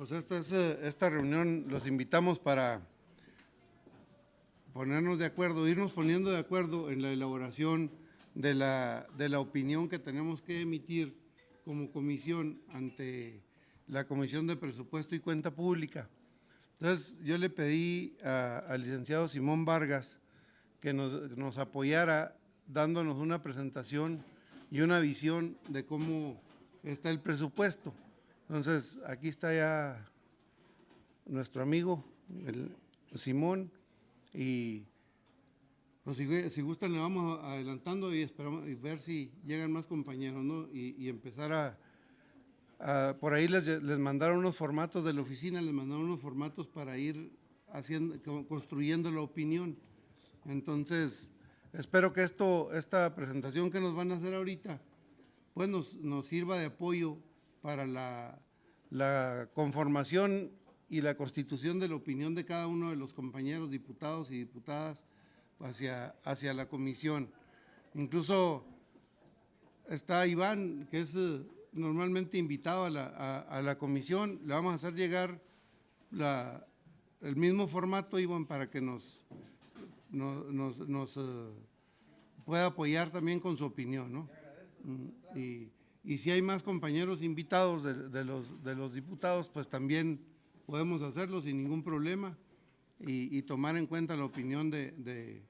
Pues esta reunión los invitamos para ponernos de acuerdo, irnos poniendo de acuerdo en la elaboración de la opinión que tenemos que emitir como comisión ante la Comisión de Presupuesto y Cuenta Pública. Entonces, yo le pedí al licenciado Simón Vargas que nos apoyara dándonos una presentación y una visión de cómo está el presupuesto. Entonces, aquí está ya nuestro amigo, Simón, y pues, si gustan le vamos adelantando y esperamos y ver si llegan más compañeros, ¿no? Y empezar por ahí les mandaron unos formatos de la oficina, les mandaron unos formatos para ir construyendo la opinión. Entonces, espero que esta presentación que nos van a hacer ahorita, pues nos sirva de apoyo para la conformación y la constitución de la opinión de cada uno de los compañeros diputados y diputadas hacia la comisión. Incluso está Iván, que es normalmente invitado a la comisión. Le vamos a hacer llegar el mismo formato, Iván, para que nos pueda apoyar también con su opinión, ¿no? Y si hay más compañeros invitados de los diputados, pues también podemos hacerlo sin ningún problema y tomar en cuenta la opinión de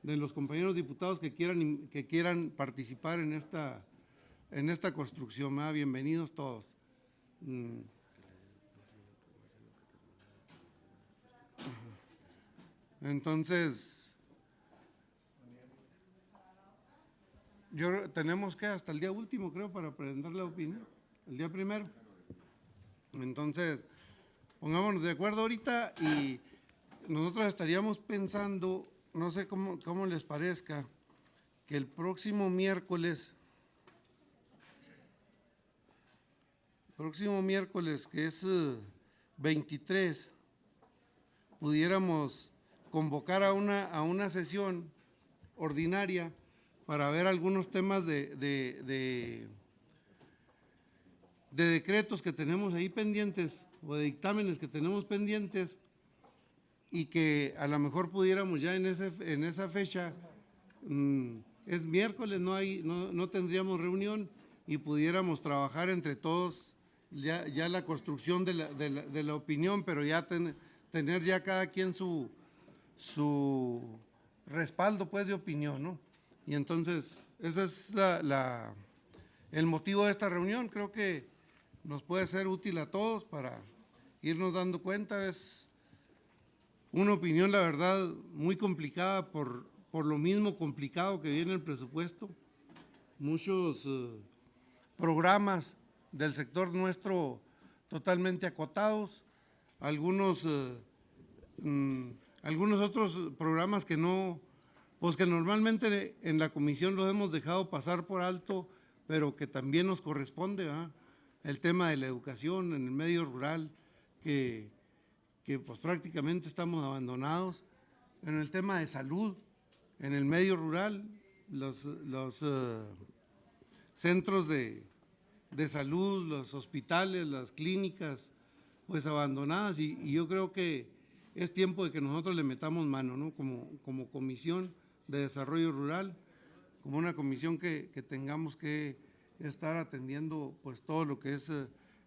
los compañeros diputados que quieran participar en esta construcción. Bienvenidos todos. Entonces, tenemos que hasta el día último, creo, para presentar la opinión, el día primero. Entonces, pongámonos de acuerdo ahorita y nosotros estaríamos pensando, no sé cómo les parezca, que el próximo miércoles, que es 23, pudiéramos convocar a una sesión ordinaria para ver algunos temas de decretos que tenemos ahí pendientes o de dictámenes que tenemos pendientes y que a lo mejor pudiéramos ya en esa fecha, es miércoles, no tendríamos reunión y pudiéramos trabajar entre todos ya la construcción de la opinión, pero ya tener ya cada quien su respaldo, pues, de opinión, ¿no? Y entonces, ese es el motivo de esta reunión. Creo que nos puede ser útil a todos para irnos dando cuenta. Es una opinión, la verdad, muy complicada por lo mismo complicado que viene el presupuesto. Muchos programas del sector nuestro totalmente acotados, algunos otros programas que que normalmente en la comisión los hemos dejado pasar por alto, pero que también nos corresponde, ¿verdad? El tema de la educación en el medio rural, que pues prácticamente estamos abandonados. En el tema de salud, en el medio rural, los centros de salud, los hospitales, las clínicas, pues abandonadas, y yo creo que es tiempo de que nosotros le metamos mano, ¿no? Como Comisión de Desarrollo Rural, como una comisión que tengamos que estar atendiendo pues todo lo que es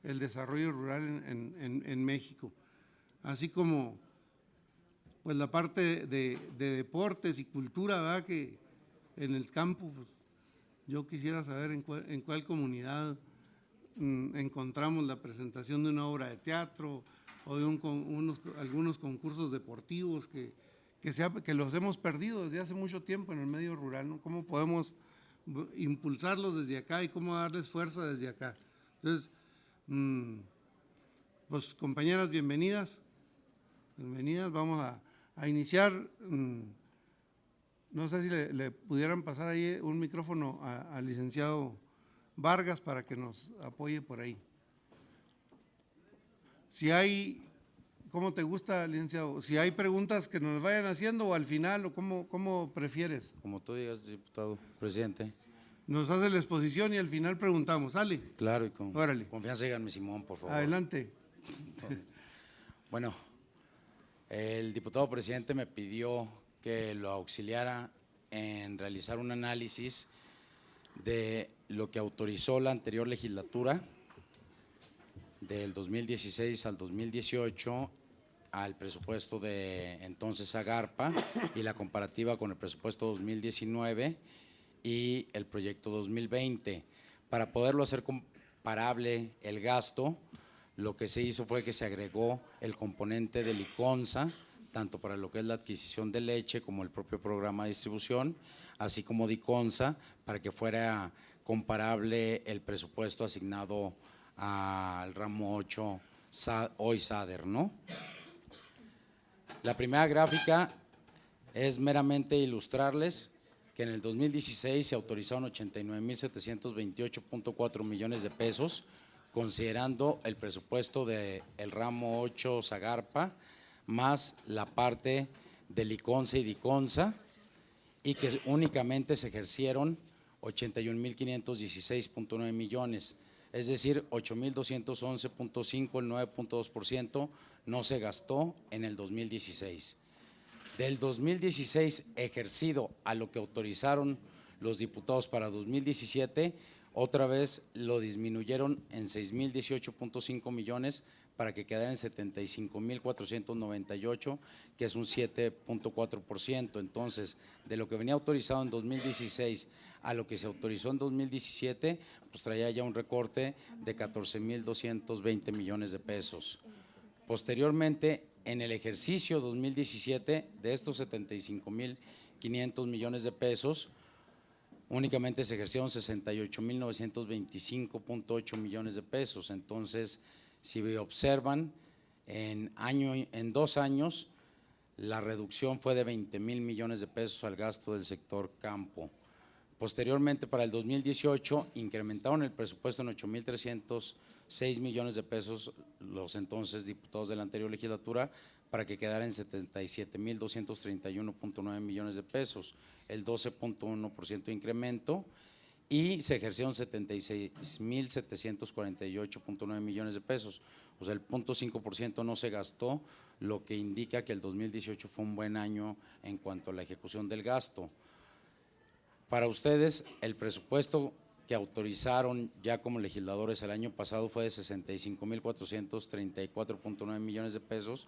el desarrollo rural en México, así como pues la parte de deportes y cultura, ¿verdad? Que en el campo, pues, yo quisiera saber en cuál comunidad encontramos la presentación de una obra de teatro o de algunos concursos deportivos que los hemos perdido desde hace mucho tiempo en el medio rural, ¿no? ¿Cómo podemos impulsarlos desde acá y cómo darles fuerza desde acá? Entonces, pues, compañeras, bienvenidas, vamos a iniciar. No sé si le pudieran pasar ahí un micrófono al licenciado Vargas para que nos apoye por ahí. Si hay, ¿cómo te gusta, licenciado? Si hay preguntas que nos vayan haciendo o al final, o ¿cómo prefieres? Como tú digas, diputado presidente. Nos hace la exposición y al final preguntamos, ¿sale? Claro, y con Órale. confianza, díganme, Simón, por favor. Adelante. Bueno, el diputado presidente me pidió que lo auxiliara en realizar un análisis de lo que autorizó la anterior legislatura del 2016 al 2018 al presupuesto de entonces Zagarpa y la comparativa con el presupuesto 2019 y el proyecto 2020. Para poderlo hacer comparable el gasto, lo que se hizo fue que se agregó el componente de Liconza, tanto para lo que es la adquisición de leche como el propio programa de distribución, así como Diconza, para que fuera comparable el presupuesto asignado al ramo 8, hoy SADER, ¿no? La primera gráfica es meramente ilustrarles que en el 2016 se autorizaron 89,728.4 millones de pesos, considerando el presupuesto del ramo 8 Zagarpa, más la parte de Liconza y Diconza, y que únicamente se ejercieron 81,516.9 millones, es decir, 8,211.5, el 9.2%, no se gastó en el 2016. Del 2016 ejercido a lo que autorizaron los diputados para 2017, otra vez lo disminuyeron en 6,018.5 millones para que quedara en 75,498, que es un 7.4%. Entonces, de lo que venía autorizado en 2016 a lo que se autorizó en 2017, pues traía ya un recorte de 14,220 millones de pesos. Posteriormente, en el ejercicio 2017, de estos 75,500 millones de pesos, únicamente se ejercieron 68,925.8 millones de pesos. Entonces, si observan, en 2 años, la reducción fue de 20,000 millones de pesos al gasto del sector campo. Posteriormente, para el 2018, incrementaron el presupuesto en 8,306 millones de pesos los entonces diputados de la anterior legislatura para que quedara en 77,231.9 millones de pesos, el 12.1% de incremento, y se ejercieron 76,748.9 millones de pesos, o sea, el 0.5% no se gastó, lo que indica que el 2018 fue un buen año en cuanto a la ejecución del gasto. Para ustedes, el presupuesto que autorizaron ya como legisladores el año pasado fue de 65,434.9 millones de pesos,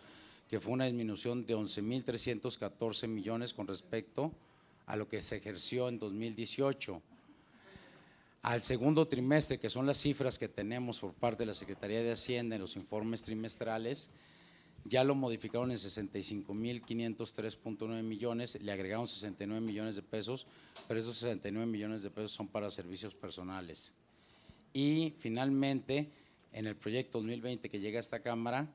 que fue una disminución de 11,314 millones con respecto a lo que se ejerció en 2018. Al segundo trimestre, que son las cifras que tenemos por parte de la Secretaría de Hacienda en los informes trimestrales, ya lo modificaron en 65,503.9 millones, le agregaron 69 millones de pesos, pero esos 69 millones de pesos son para servicios personales. Y finalmente, en el proyecto 2020 que llega a esta Cámara,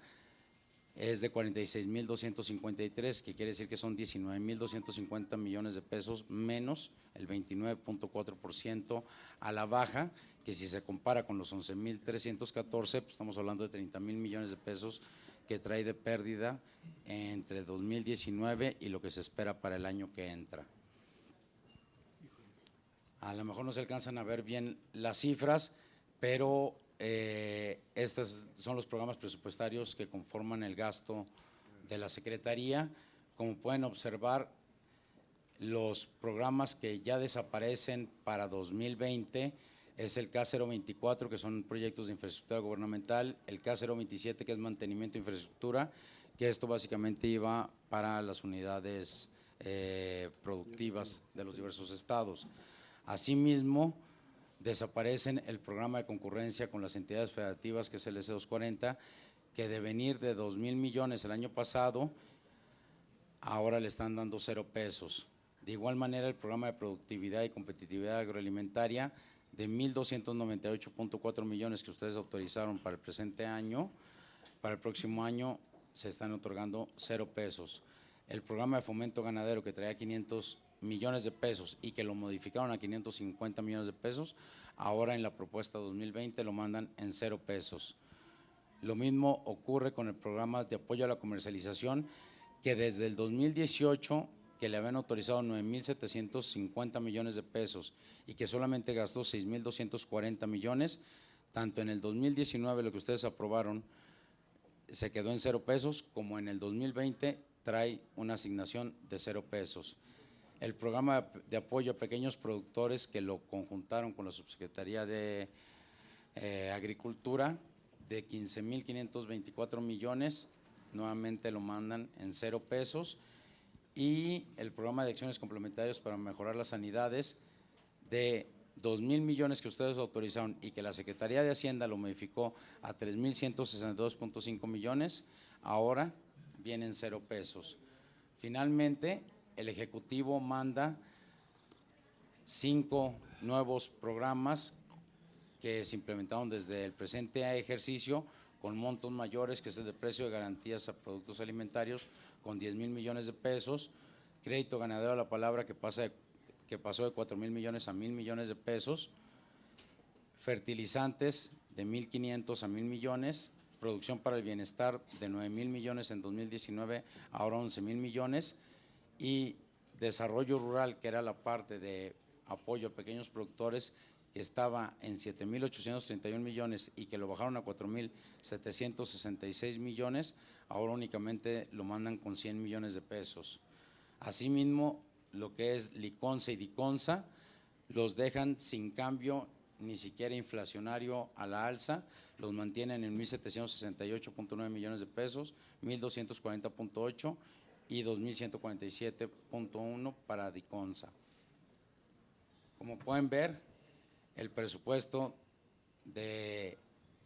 es de 46,253, que quiere decir que son 19,250 millones de pesos menos, el 29.4% a la baja, que si se compara con los 11,314, pues estamos hablando de 30,000 millones de pesos que trae de pérdida entre 2019 y lo que se espera para el año que entra. A lo mejor no se alcanzan a ver bien las cifras, pero estos son los programas presupuestarios que conforman el gasto de la Secretaría. Como pueden observar, los programas que ya desaparecen para 2020 es el K024, que son proyectos de infraestructura gubernamental, el K027, que es mantenimiento de infraestructura, que esto básicamente iba para las unidades productivas de los diversos estados. Asimismo, desaparecen el programa de concurrencia con las entidades federativas, que es el S240, que de venir de 2,000 millones el año pasado, ahora le están dando 0 pesos. De igual manera, el programa de productividad y competitividad agroalimentaria, de 1,298.4 millones que ustedes autorizaron para el presente año, para el próximo año se están otorgando 0 pesos. El programa de fomento ganadero, que traía 500 millones de pesos y que lo modificaron a 550 millones de pesos, ahora en la propuesta 2020 lo mandan en 0 pesos. Lo mismo ocurre con el programa de apoyo a la comercialización, que desde el 2018, que le habían autorizado 9,750 millones de pesos y que solamente gastó 6,240 millones, tanto en el 2019, lo que ustedes aprobaron, se quedó en 0 pesos, como en el 2020 trae una asignación de 0 pesos. El programa de apoyo a pequeños productores, que lo conjuntaron con la Subsecretaría de Agricultura, de 15,524 millones, nuevamente lo mandan en 0 pesos. Y el programa de acciones complementarias para mejorar las sanidades, de 2,000 millones que ustedes autorizaron y que la Secretaría de Hacienda lo modificó a 3,162.5 millones, ahora vienen 0 pesos. Finalmente, el Ejecutivo manda 5 nuevos programas que se implementaron desde el presente ejercicio con montos mayores, que es el de precio de garantías a productos alimentarios con 10,000 millones de pesos, crédito ganadero a la palabra que pasó de 4,000 millones a 1,000 millones de pesos, fertilizantes de 1,500 a 1,000 millones, producción para el bienestar de 9,000 millones en 2019, ahora 11,000 millones, y desarrollo rural, que era la parte de apoyo a pequeños productores, que estaba en 7,831 millones y que lo bajaron a 4,766 millones, ahora únicamente lo mandan con 100 millones de pesos. Asimismo, lo que es Liconza y Diconza los dejan sin cambio, ni siquiera inflacionario a la alza, los mantienen en 1,768.9 millones de pesos, 1,240.8 y 2,147.1 para Diconza. Como pueden ver, el presupuesto de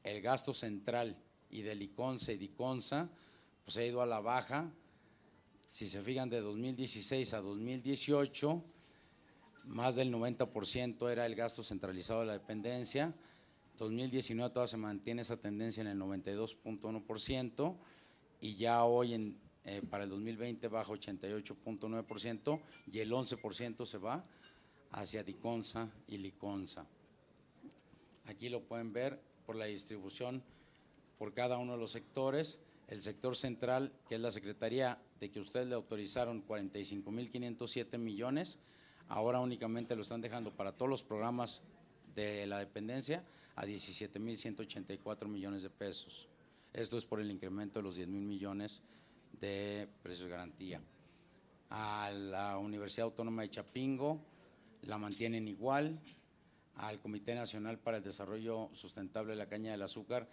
el gasto central y de Liconza y Diconza pues ha ido a la baja. Si se fijan, de 2016 a 2018, más del 90% era el gasto centralizado de la dependencia. 2019 todavía se mantiene esa tendencia en el 92.1% y ya hoy para el 2020 baja 88.9% y el 11% se va hacia Diconza y Liconza. Aquí lo pueden ver por la distribución por cada uno de los sectores. El sector central, que es la Secretaría, de que ustedes le autorizaron 45,507 millones, ahora únicamente lo están dejando para todos los programas de la dependencia a 17,184 millones de pesos. Esto es por el incremento de los 10,000 millones de precios de garantía. A la Universidad Autónoma de Chapingo la mantienen igual. Al Comité Nacional para el Desarrollo Sustentable de la Caña del Azúcar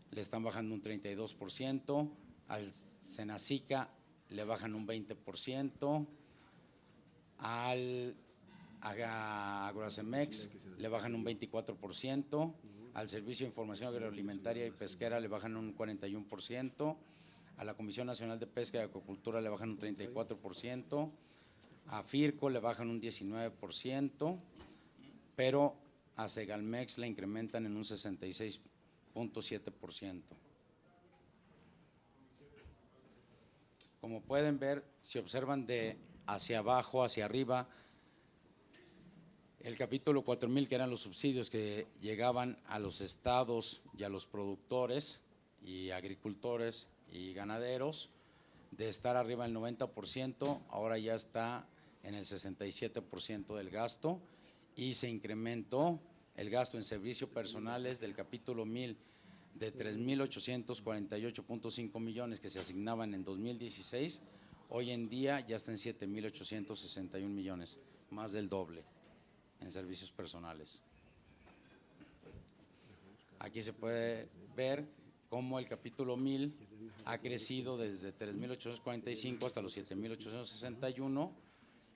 le están bajando un 32%, al Senacica le bajan un 20%, al Agrocemex le bajan un 24%, al Servicio de Información Agroalimentaria y Pesquera le bajan un 41%, a la Comisión Nacional de Pesca y Acuacultura le bajan un 34%, a FIRCO le bajan un 19%, pero a Segalmex le incrementan en un 66.7%. Como pueden ver, si observan de hacia abajo, hacia arriba, el capítulo 4,000, que eran los subsidios que llegaban a los estados y a los productores y agricultores y ganaderos, de estar arriba del 90%, ahora ya está en el 67% del gasto, y se incrementó el gasto en servicios personales del capítulo 1000 de 3,848.5 millones que se asignaban en 2016, hoy en día ya está en 7,861 millones, más del doble en servicios personales. Aquí se puede ver cómo el capítulo 1000 ha crecido desde 3,845 hasta los 7,861,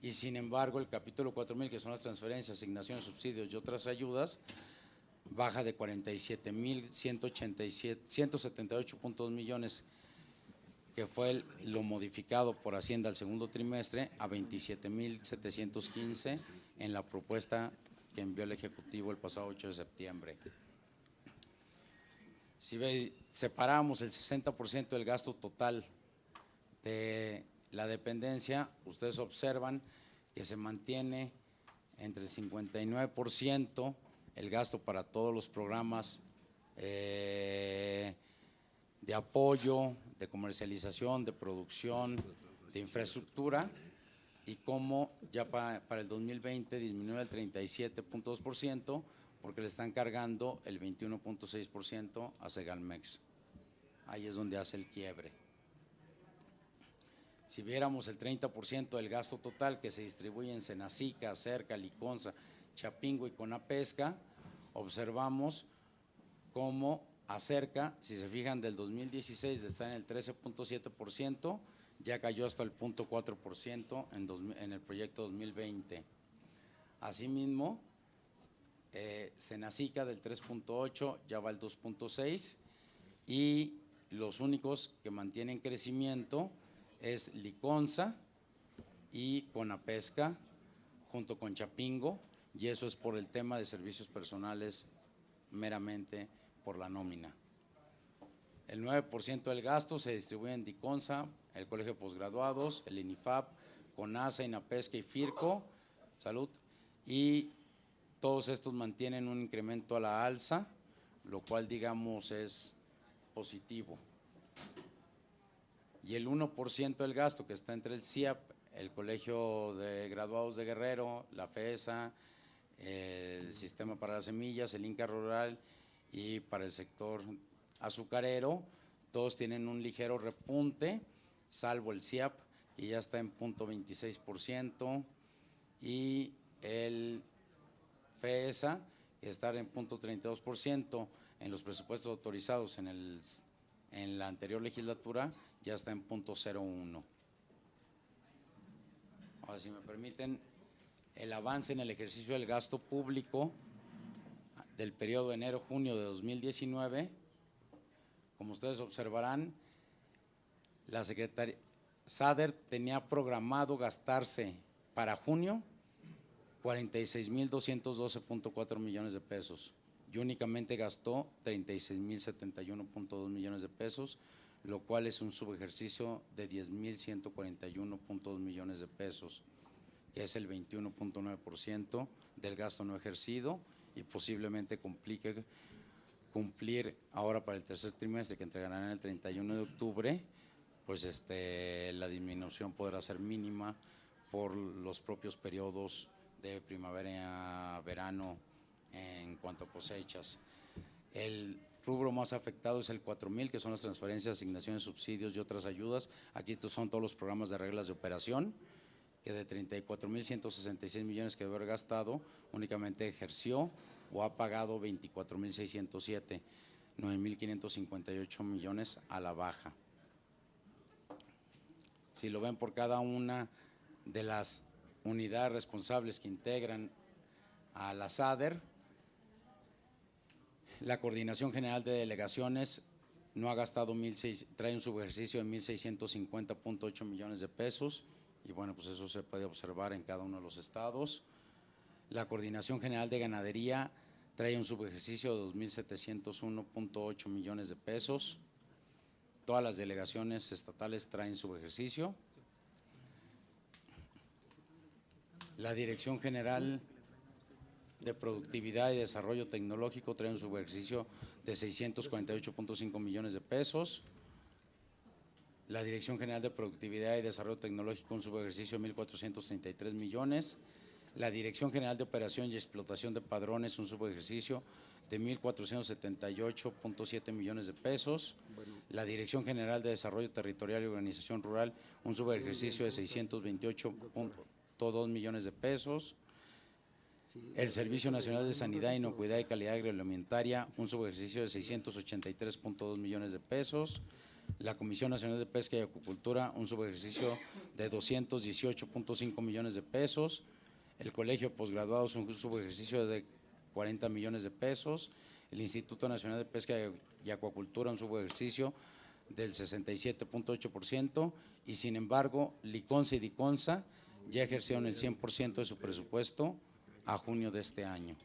y sin embargo el capítulo 4,000, que son las transferencias, asignaciones, subsidios y otras ayudas, baja de 178.2 millones, que fue lo modificado por Hacienda al segundo trimestre, a 27,715 en la propuesta que envió el Ejecutivo el pasado 8 de septiembre. Si separamos el 60% del gasto total de la dependencia, ustedes observan que se mantiene entre el 59% el gasto para todos los programas de apoyo, de comercialización, de producción, de infraestructura, y cómo ya para el 2020 disminuyó el 37.2% porque le están cargando el 21.6% a Segalmex. ahí es donde hace el quiebre. Si viéramos el 30% del gasto total que se distribuye en Senacica, Acerca, Liconza, Chapingo y Conapesca, observamos cómo Acerca, si se fijan, del 2016 de estar en el 13.7%, ya cayó hasta el 0.4% en el proyecto 2020. Asimismo, Senacica del 3.8 ya va al 2.6 y los únicos que mantienen crecimiento es Liconza y Conapesca junto con Chapingo, y eso es por el tema de servicios personales, meramente por la nómina. El 9% del gasto se distribuye en Liconza, el Colegio de Posgraduados, el INIFAP, CONASA, INAPESCA y FIRCO, Salud, y todos estos mantienen un incremento a la alza, lo cual digamos es positivo. Y el 1% del gasto que está entre el CIAP, el Colegio de Graduados de Guerrero, la FESA, el Sistema para las Semillas, el INCA Rural y para el sector azucarero, todos tienen un ligero repunte, salvo el CIAP, que ya está en 0.26%, y el FESA, que está en 0.32%, en los presupuestos autorizados en la anterior legislatura, ya está en 0.01. Ahora, si me permiten, el avance en el ejercicio del gasto público del periodo de enero-junio de 2019, como ustedes observarán, la Secretaría SADER tenía programado gastarse para junio 46,212.4 millones de pesos y únicamente gastó 36,071.2 millones de pesos, lo cual es un subejercicio de 10,141.2 millones de pesos, que es el 21.9% del gasto no ejercido y posiblemente complique cumplir ahora para el tercer trimestre, que entregarán el 31 de octubre, pues la disminución podrá ser mínima por los propios periodos de primavera, verano en cuanto a cosechas. El rubro más afectado es el 4,000, que son las transferencias, asignaciones, subsidios y otras ayudas. Aquí son todos los programas de reglas de operación, que de 34,166 millones que debe haber gastado, únicamente ejerció o ha pagado 24,607, 9,558 millones a la baja. Si lo ven por cada una de las unidades responsables que integran a la SADER, la Coordinación General de Delegaciones no ha gastado trae un subejercicio de 1,650.8 millones de pesos, y bueno, pues eso se puede observar en cada uno de los estados. La Coordinación General de Ganadería trae un subejercicio de 2,701.8 millones de pesos. Todas las delegaciones estatales traen subejercicio. La Dirección General de Productividad y Desarrollo Tecnológico trae un subejercicio de 648.5 millones de pesos. La Dirección General de Productividad y Desarrollo Tecnológico un subejercicio de 1,433 millones. La Dirección General de Operación y Explotación de Padrones un subejercicio de 1,478.7 millones de pesos. La Dirección General de Desarrollo Territorial y Organización Rural un subejercicio de 628.2 millones de pesos. El Servicio Nacional de Sanidad, Inocuidad y Calidad Agroalimentaria un subejercicio de 683.2 millones de pesos. La Comisión Nacional de Pesca y Acuicultura un subejercicio de 218.5 millones de pesos. El Colegio de Posgraduados un subejercicio de 40 millones de pesos. El Instituto Nacional de Pesca y Acuacultura un subejercicio del 67.8%, y sin embargo Liconza y Diconza ya ejercieron el 100% de su presupuesto a junio de este año.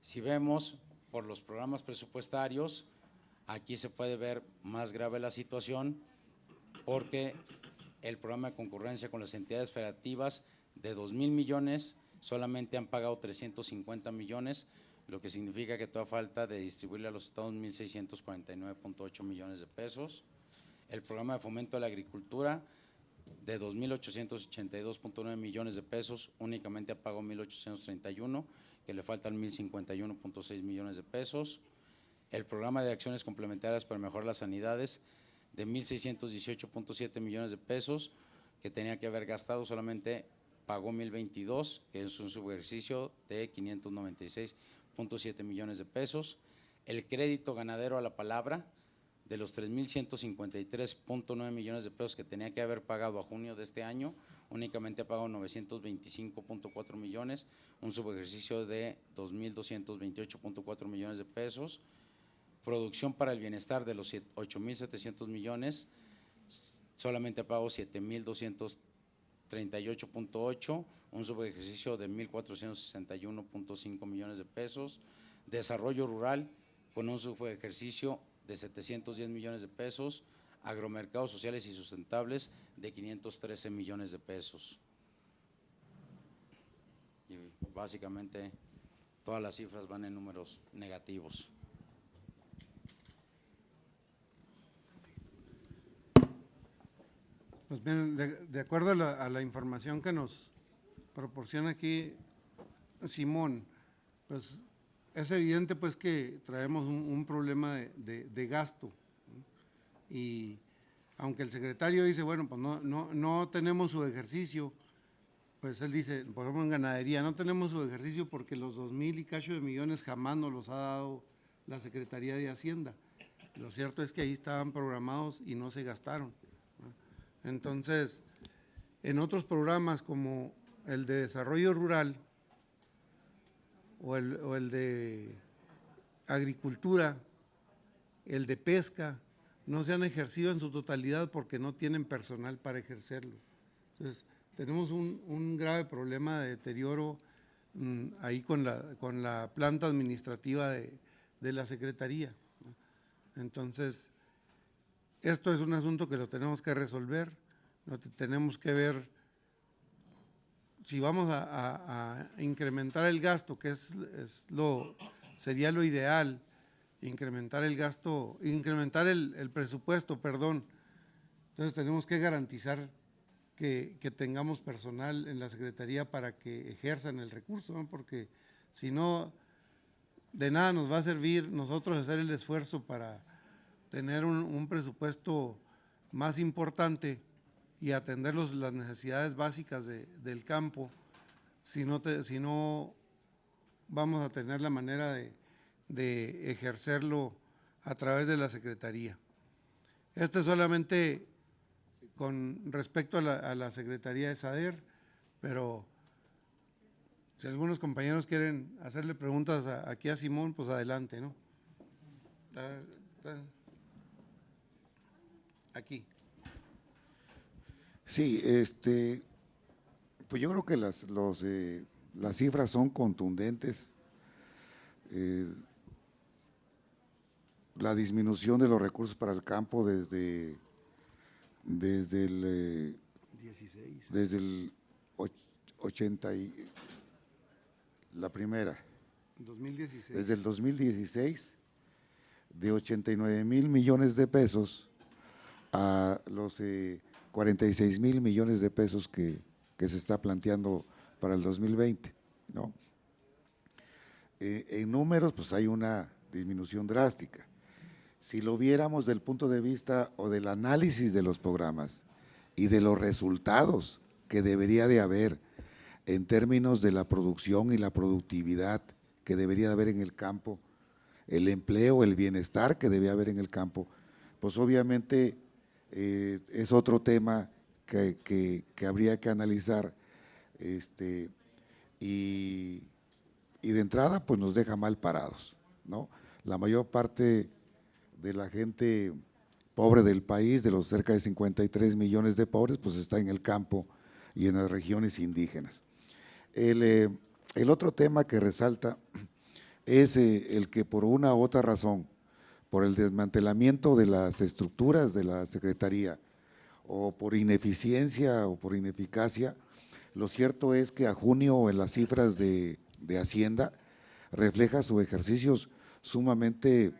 Si vemos por los programas presupuestarios, aquí se puede ver más grave la situación, porque el programa de concurrencia con las entidades federativas de 2,000 millones solamente han pagado 350 millones, lo que significa que todavía falta de distribuirle a los estados 1,649.8 millones de pesos. El programa de fomento de la agricultura de 2,882.9 millones de pesos únicamente ha pagado 1,831, que le faltan 1,051.6 millones de pesos. El programa de acciones complementarias para mejorar las sanidades de 1,618.7 millones de pesos, que tenía que haber gastado, solamente pagó 1,022, que es un subejercicio de 596.7 millones de pesos. El crédito ganadero a la palabra, de los 3,153.9 millones de pesos que tenía que haber pagado a junio de este año, únicamente ha pagado 925.4 millones, un subejercicio de 2,228.4 millones de pesos. Producción para el bienestar de los 8,700 millones, solamente ha pagado 7,238.8, un subejercicio de 1,461.5 millones de pesos. Desarrollo rural con un subejercicio de 710 millones de pesos, agromercados sociales y sustentables de 513 millones de pesos. Y básicamente todas las cifras van en números negativos. Pues bien, de acuerdo a la información que nos proporciona aquí Simón, pues es evidente pues que traemos un problema de gasto, ¿no? Y aunque el secretario dice, bueno, pues no tenemos su ejercicio, pues él dice, por ejemplo en ganadería, no tenemos su ejercicio porque los 2,000 y cacho de millones jamás nos los ha dado la Secretaría de Hacienda. Lo cierto es que ahí estaban programados y no se gastaron, ¿no? Entonces, en otros programas como el de desarrollo rural o el de agricultura, el de pesca, no se han ejercido en su totalidad porque no tienen personal para ejercerlo. Entonces, tenemos un grave problema de deterioro ahí con la planta administrativa de la Secretaría, ¿no? Entonces, esto es un asunto que lo tenemos que resolver, tenemos que ver si vamos a incrementar el gasto, que sería lo ideal, incrementar el gasto, incrementar el presupuesto, perdón. Entonces tenemos que garantizar que tengamos personal en la Secretaría para que ejerzan el recurso, ¿no? Porque si no, de nada nos va a servir nosotros hacer el esfuerzo para tener un presupuesto más importante y atender las necesidades básicas del campo, si no vamos a tener la manera de ejercerlo a través de la Secretaría. Esto es solamente con respecto a la Secretaría de SADER, pero si algunos compañeros quieren hacerle preguntas aquí a Simón, pues adelante, ¿no? Aquí. Sí, pues yo creo que las cifras son contundentes. La disminución de los recursos para el campo desde el 16. Desde el 80 la primera. 2016. Desde el 2016, de 89,000 millones de pesos a los 46,000 millones de pesos que se está planteando para el 2020, ¿no? En números, pues hay una disminución drástica. Si lo viéramos del punto de vista o del análisis de los programas y de los resultados que debería de haber en términos de la producción y la productividad que debería de haber en el campo, el empleo, el bienestar que debe haber en el campo, pues obviamente es otro tema que habría que analizar, y de entrada pues nos deja mal parados, ¿no? La mayor parte de la gente pobre del país, de los cerca de 53 millones de pobres, pues está en el campo y en las regiones indígenas. El otro tema que resalta es el que por una u otra razón, por el desmantelamiento de las estructuras de la Secretaría o por ineficiencia o por ineficacia, lo cierto es que a junio en las cifras de Hacienda refleja sus ejercicios sumamente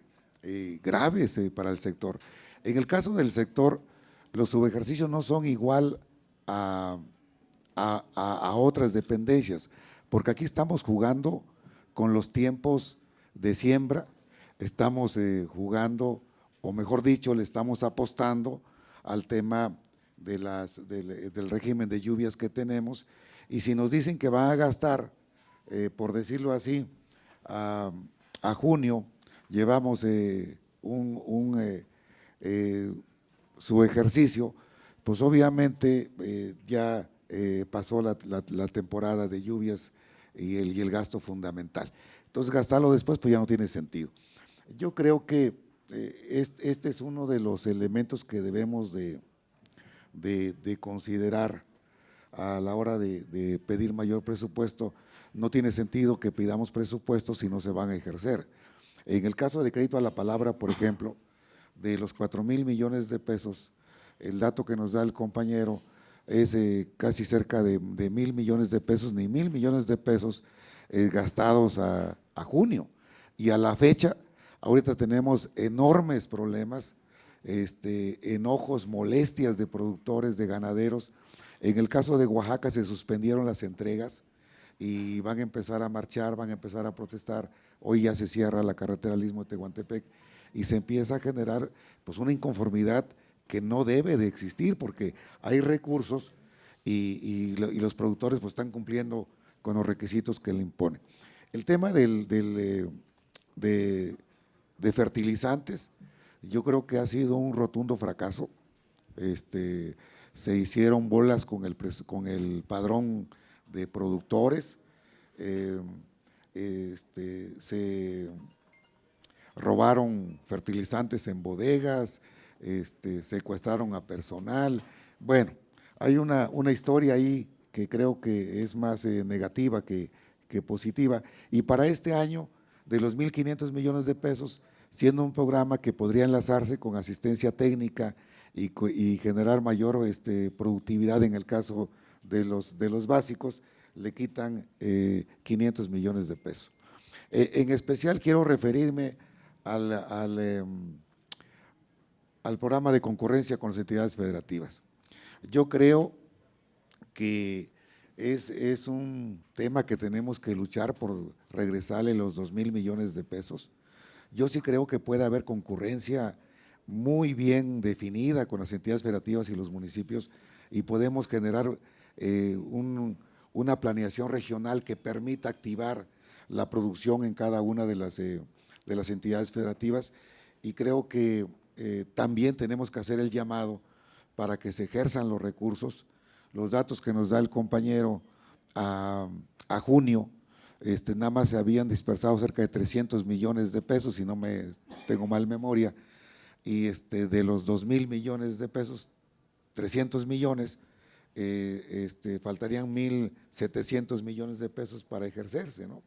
graves para el sector. En el caso del sector, los subejercicios no son igual a otras dependencias, porque aquí estamos jugando con los tiempos de siembra, estamos jugando, o mejor dicho, le estamos apostando al tema del régimen de lluvias que tenemos, y si nos dicen que van a gastar, por decirlo así, a junio, llevamos su ejercicio, pues obviamente ya pasó la temporada de lluvias y el gasto fundamental. Entonces gastarlo después pues ya no tiene sentido. Yo creo que este es uno de los elementos que debemos de considerar a la hora de pedir mayor presupuesto. No tiene sentido que pidamos presupuestos si no se van a ejercer. En el caso de crédito a la palabra, por ejemplo, de los 4,000 millones de pesos, el dato que nos da el compañero es casi cerca de 1,000 millones de pesos, ni 1,000 millones de pesos gastados a junio. Y a la fecha, ahorita tenemos enormes problemas, enojos, molestias de productores, de ganaderos. En el caso de Oaxaca se suspendieron las entregas y van a empezar a marchar, van a empezar a protestar. Hoy ya se cierra la carretera al Istmo de Tehuantepec y se empieza a generar pues una inconformidad que no debe de existir, porque hay recursos y los productores pues están cumpliendo con los requisitos que le imponen. El tema de fertilizantes, yo creo que ha sido un rotundo fracaso. Se hicieron bolas con el padrón de productores, se robaron fertilizantes en bodegas, secuestraron a personal. Bueno, hay una historia ahí que creo que es más negativa que positiva. Y para este año, de los 1,500 millones de pesos, siendo un programa que podría enlazarse con asistencia técnica y generar mayor productividad en el caso de los básicos, le quitan 500 millones de pesos. En especial quiero referirme al programa de concurrencia con las entidades federativas. Yo creo que es un tema que tenemos que luchar por regresarle los 2,000 millones de pesos. Yo sí creo que puede haber concurrencia muy bien definida con las entidades federativas y los municipios, y podemos generar una planeación regional que permita activar la producción en cada una de las entidades federativas, y creo que también tenemos que hacer el llamado para que se ejerzan los recursos. Los datos que nos da el compañero a junio, nada más se habían dispersado cerca de 300 millones de pesos, si no me tengo mal memoria, y de los 2,000 millones de pesos, 300 millones, faltarían 1,700 millones de pesos para ejercerse, ¿no?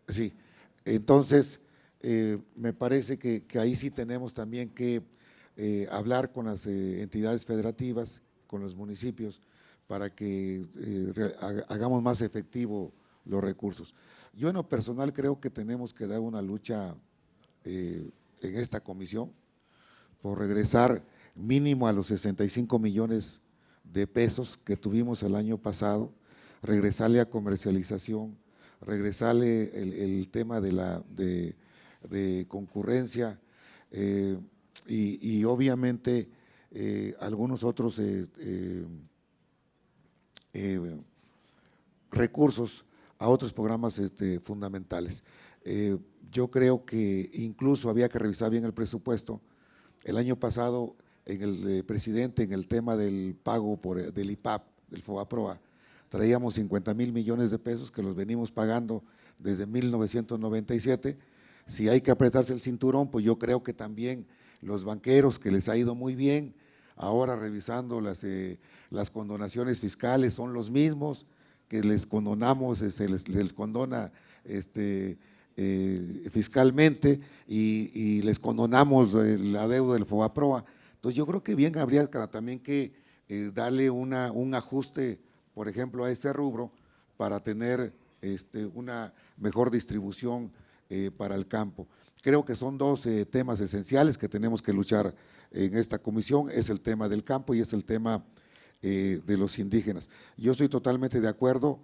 Sí, entonces me parece que ahí sí tenemos también que hablar con las entidades federativas, con los municipios, para que hagamos más efectivo los recursos. Yo en lo personal creo que tenemos que dar una lucha en esta comisión por regresar mínimo a los 65 millones de pesos que tuvimos el año pasado, regresarle a comercialización, regresarle el tema de concurrencia y obviamente algunos otros recursos a otros programas fundamentales. Yo creo que incluso había que revisar bien el presupuesto. El año pasado, en el presidente, en el tema del pago del IPAP, del FOBAPROA, traíamos 50,000 millones de pesos que los venimos pagando desde 1997. Si hay que apretarse el cinturón, pues yo creo que también los banqueros, que les ha ido muy bien, ahora revisando las condonaciones fiscales, son los mismos que les condonamos, se les condona fiscalmente y les condonamos la deuda del FOBAPROA. Entonces yo creo que bien habría también que darle un ajuste, por ejemplo, a ese rubro para tener una mejor distribución para el campo. Creo que son dos temas esenciales que tenemos que luchar en esta comisión, es el tema del campo y es el tema de los indígenas. Yo estoy totalmente de acuerdo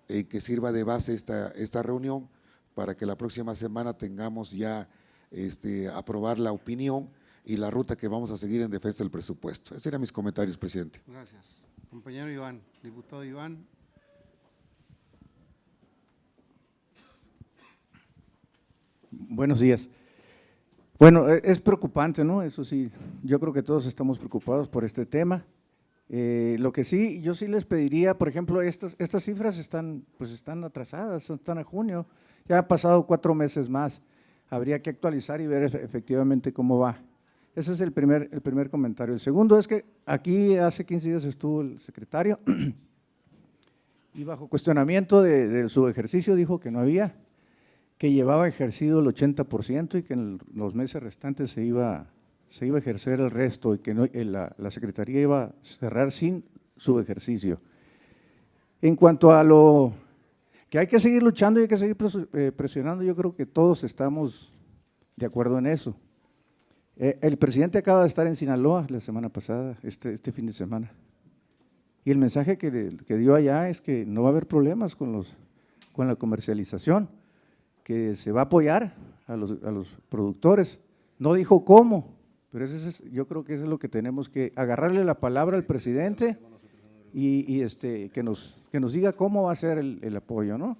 en que sirva de base esta reunión para que la próxima semana tengamos ya aprobar la opinión y la ruta que vamos a seguir en defensa del presupuesto. Esos eran mis comentarios, presidente. Gracias. Compañero Iván, diputado Iván. Buenos días. Bueno, es preocupante, ¿no? Eso sí, yo creo que todos estamos preocupados por este tema. Lo que sí, yo sí les pediría, por ejemplo, estas cifras están atrasadas, están a junio, ya ha pasado 4 meses más. Habría que actualizar y ver efectivamente cómo va. Ese es el primer comentario. El segundo es que aquí hace 15 días estuvo el secretario y bajo cuestionamiento de su ejercicio dijo que no había, que llevaba ejercido el 80% y que en los meses restantes se iba a ejercer el resto y que no, la Secretaría iba a cerrar sin su ejercicio. En cuanto a lo que hay que seguir luchando y hay que seguir presionando, yo creo que todos estamos de acuerdo en eso. El presidente acaba de estar en Sinaloa la semana pasada, este fin de semana, y el mensaje que dio allá es que no va a haber problemas con la comercialización, que se va a apoyar a los productores. No dijo cómo, pero yo creo que eso es lo que tenemos que agarrarle la palabra al presidente y que nos diga cómo va a ser el apoyo, ¿no?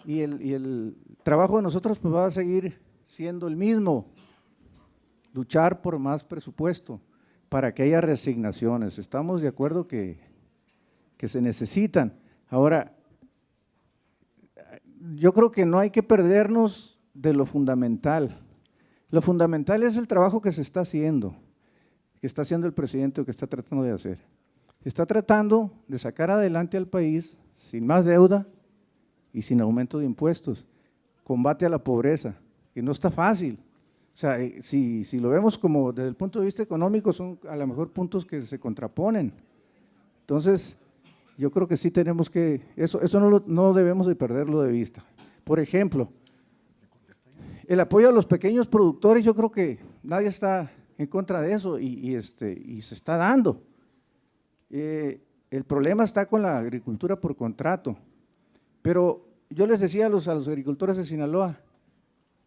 Y el trabajo de nosotros pues va a seguir siendo el mismo, luchar por más presupuesto para que haya reasignaciones. Estamos de acuerdo que se necesitan. Ahora, yo creo que no hay que perdernos de lo fundamental. Lo fundamental es el trabajo que se está haciendo, que está haciendo el presidente o que está tratando de hacer. Está tratando de sacar adelante al país sin más deuda y sin aumento de impuestos. Combate a la pobreza, que no está fácil. O sea, si lo vemos como desde el punto de vista económico, son a lo mejor puntos que se contraponen. Entonces, yo creo que sí tenemos que, eso no debemos de perderlo de vista. Por ejemplo, el apoyo a los pequeños productores, yo creo que nadie está en contra de eso y se está dando. El problema está con la agricultura por contrato, pero yo les decía a los agricultores de Sinaloa,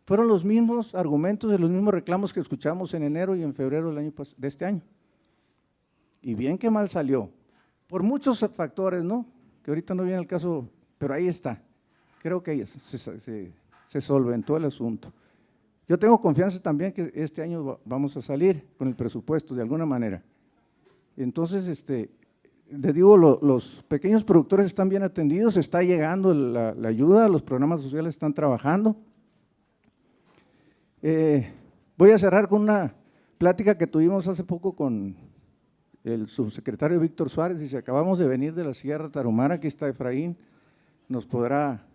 fueron los mismos argumentos de los mismos reclamos que escuchamos en enero y en febrero de este año. Y bien que mal salió, por muchos factores, ¿no? Que ahorita no viene el caso, pero ahí está. Creo que se solventó el asunto. Yo tengo confianza también que este año vamos a salir con el presupuesto de alguna manera. Entonces, les digo, los pequeños productores están bien atendidos, está llegando la ayuda, los programas sociales están trabajando. Voy a cerrar con una plática que tuvimos hace poco con el subsecretario Víctor Suárez, dice, acabamos de venir de la Sierra Tarahumara, aquí está Efraín, nos podrá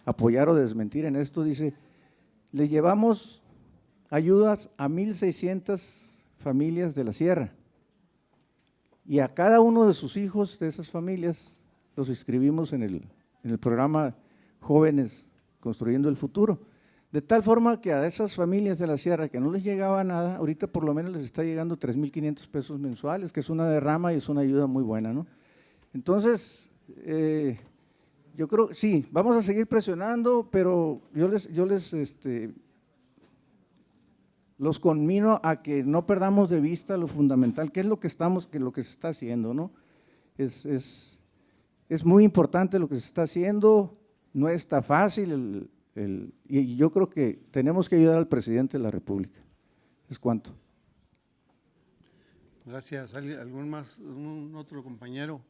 apoyar o desmentir en esto, dice, le llevamos ayudas a 1,600 familias de la Sierra y a cada uno de sus hijos de esas familias los inscribimos en el programa Jóvenes Construyendo el Futuro. De tal forma que a esas familias de la Sierra que no les llegaba nada, ahorita por lo menos les está llegando 3,500 pesos mensuales, que es una derrama y es una ayuda muy buena, ¿no? Entonces, yo creo, sí, vamos a seguir presionando, pero yo los conmino a que no perdamos de vista lo fundamental, que es lo que se está haciendo, ¿no? Es muy importante lo que se está haciendo, no está fácil y yo creo que tenemos que ayudar al presidente de la República. Es cuanto. Gracias. ¿Algún otro compañero?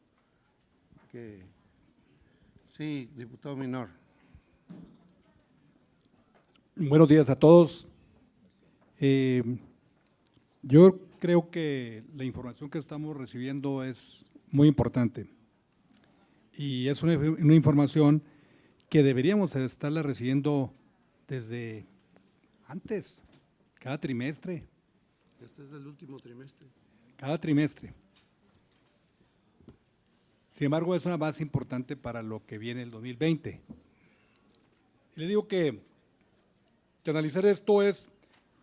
Sí, diputado Minor. Buenos días a todos. Yo creo que la información que estamos recibiendo es muy importante y es una información que deberíamos estarla recibiendo desde antes, cada trimestre. Este es el último trimestre. Cada trimestre. Sin embargo, es una base importante para lo que viene el 2020. Y le digo que analizar esto es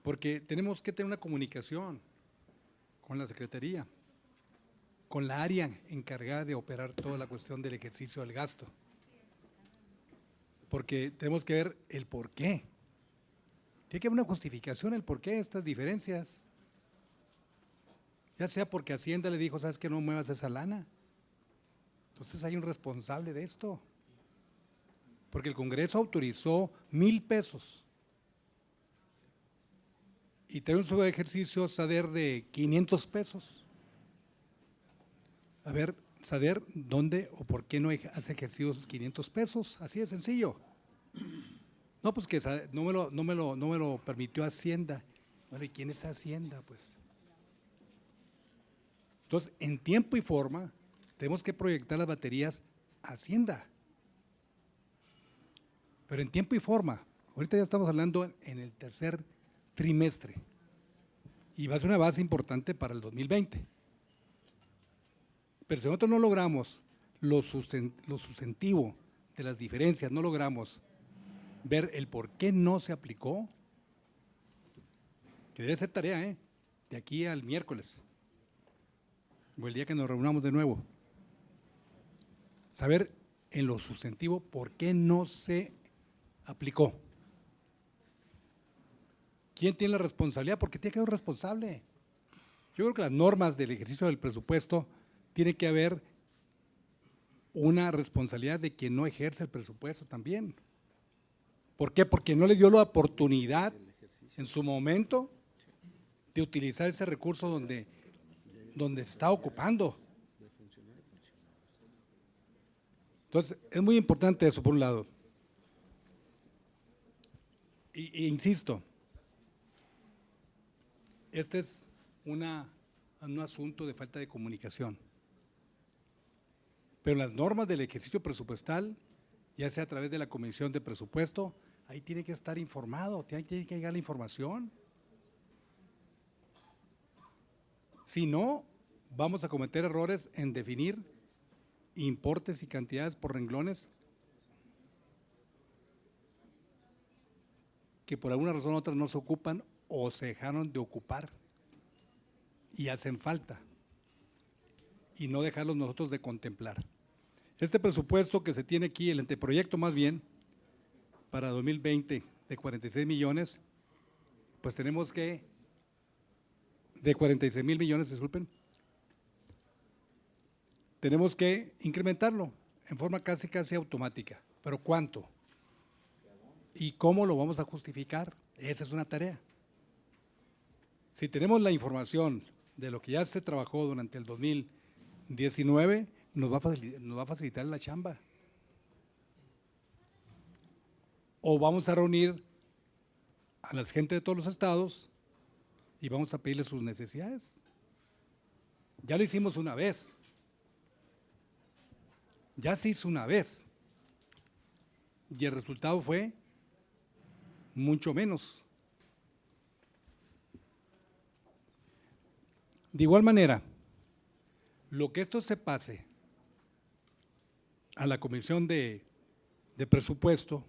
porque tenemos que tener una comunicación con la Secretaría, con la área encargada de operar toda la cuestión del ejercicio del gasto. porque tenemos que ver el por qué. Tiene que haber una justificación el por qué de estas diferencias. Ya sea porque Hacienda le dijo, sabes que no muevas esa lana. Entonces hay un responsable de esto. Porque el Congreso autorizó 1,000 pesos. Y trae un subejercicio SADER de 500 pesos. A ver, SADER, ¿dónde o por qué no hace ejercicio esos 500 pesos? Así de sencillo. No, pues que no me lo permitió Hacienda. Bueno, ¿y quién es Hacienda? Pues. Entonces, en tiempo y forma, tenemos que proyectar las baterías a Hacienda. Pero en tiempo y forma, ahorita ya estamos hablando en el tercer trimestre. Y va a ser una base importante para el 2020. Pero si nosotros no logramos lo sustantivo de las diferencias, no logramos ver el por qué no se aplicó, que debe ser tarea, de aquí al miércoles, o el día que nos reunamos de nuevo, saber en lo sustantivo por qué no se aplicó. ¿Quién tiene la responsabilidad? Porque tiene que haber un responsable. Yo creo que las normas del ejercicio del presupuesto tiene que haber una responsabilidad de quien no ejerce el presupuesto también. ¿Por qué? Porque no le dio la oportunidad en su momento de utilizar ese recurso donde se está ocupando. Entonces, es muy importante eso por un lado. E insisto, este es un asunto de falta de comunicación. Pero las normas del ejercicio presupuestal, ya sea a través de la Comisión de Presupuesto, ahí tiene que estar informado, tiene que llegar la información. Si no, vamos a cometer errores en definir importes y cantidades por renglones que por alguna razón u otra no se ocupan o se dejaron de ocupar y hacen falta, y no dejarlos nosotros de contemplar. Este presupuesto que se tiene aquí, el anteproyecto más bien, para 2020 de 46 millones, pues tenemos que, de 46,000 millones, disculpen, tenemos que incrementarlo en forma casi automática. ¿Pero cuánto? ¿Y cómo lo vamos a justificar? Esa es una tarea. Si tenemos la información de lo que ya se trabajó durante el 2019, nos va a facilitar la chamba. O vamos a reunir a la gente de todos los estados y vamos a pedirles sus necesidades. Ya lo hicimos una vez. Ya se hizo una vez. Y el resultado fue mucho menos. De igual manera, lo que esto se pase a la Comisión de Presupuesto,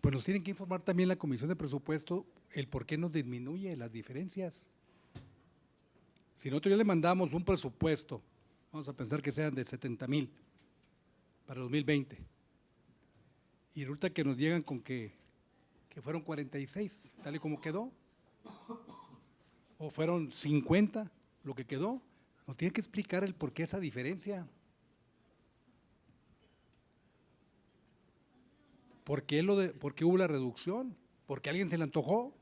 pues nos tienen que informar también la Comisión de Presupuesto el por qué nos disminuye las diferencias. Si nosotros ya le mandamos un presupuesto, vamos a pensar que sean de 70,000 para 2020, y resulta que nos llegan con que fueron 46, tal y como quedó, o fueron 50 lo que quedó, nos tiene que explicar el por qué esa diferencia. ¿Por qué hubo la reducción? ¿Porque a alguien se le antojó?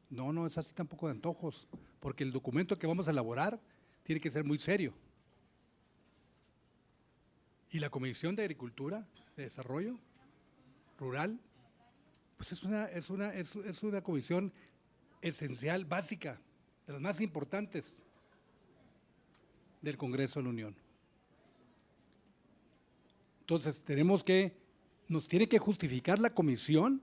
No, no es así tampoco de antojos, porque el documento que vamos a elaborar tiene que ser muy serio. Y la Comisión de Agricultura, de Desarrollo Rural, pues es una comisión esencial, básica, de las más importantes del Congreso de la Unión. Entonces, nos tiene que justificar la Comisión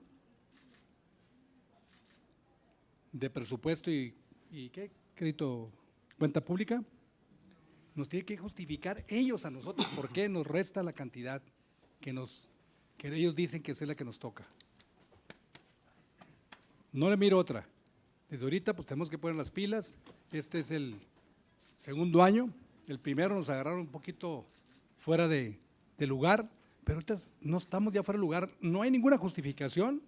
de Presupuesto y ¿qué? Crédito, Cuenta Pública, nos tiene que justificar ellos a nosotros por qué nos resta la cantidad que ellos dicen que es la que nos toca. No le miro otra. Desde ahorita pues tenemos que poner las pilas. Este es el segundo año. El primero nos agarraron un poquito fuera de lugar, pero ahorita no estamos ya fuera de lugar, no hay ninguna justificación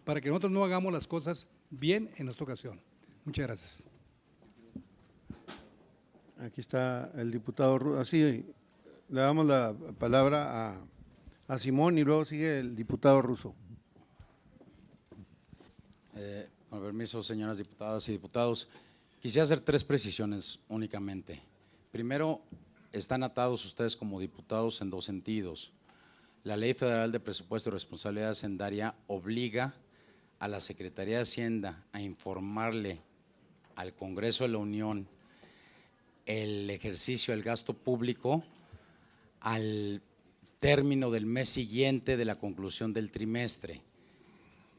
para que nosotros no hagamos las cosas bien en esta ocasión. Muchas gracias. Aquí está el diputado Russo. Así, le damos la palabra a Simón y luego sigue el diputado Russo. Con permiso, señoras diputadas y diputados, quisiera hacer 3 precisiones únicamente. Primero, están atados ustedes como diputados en 2 sentidos. La Ley Federal de Presupuesto y Responsabilidad Hacendaria obliga a la Secretaría de Hacienda a informarle al Congreso de la Unión el ejercicio del gasto público al término del mes siguiente de la conclusión del trimestre.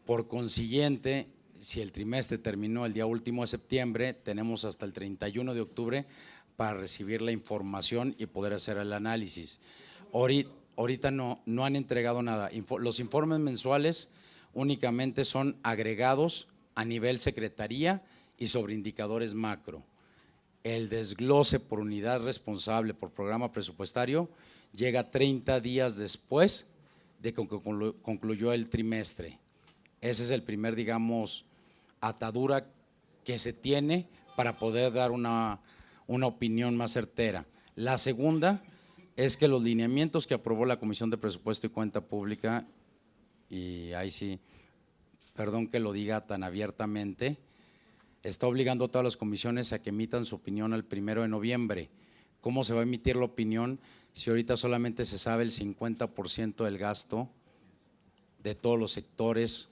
Por consiguiente, si el trimestre terminó el día último de septiembre, tenemos hasta el 31 de octubre para recibir la información y poder hacer el análisis. Ahorita no han entregado nada. Los informes mensuales únicamente son agregados a nivel secretaría y sobre indicadores macro. El desglose por unidad responsable por programa presupuestario llega 30 días después de que concluyó el trimestre. Ese es el primer, digamos, atadura que se tiene para poder dar una opinión más certera. La segunda es que los lineamientos que aprobó la Comisión de Presupuesto y Cuenta Pública, y ahí sí, perdón que lo diga tan abiertamente, está obligando a todas las comisiones a que emitan su opinión al 1 de noviembre. ¿Cómo se va a emitir la opinión si ahorita solamente se sabe el 50% del gasto de todos los sectores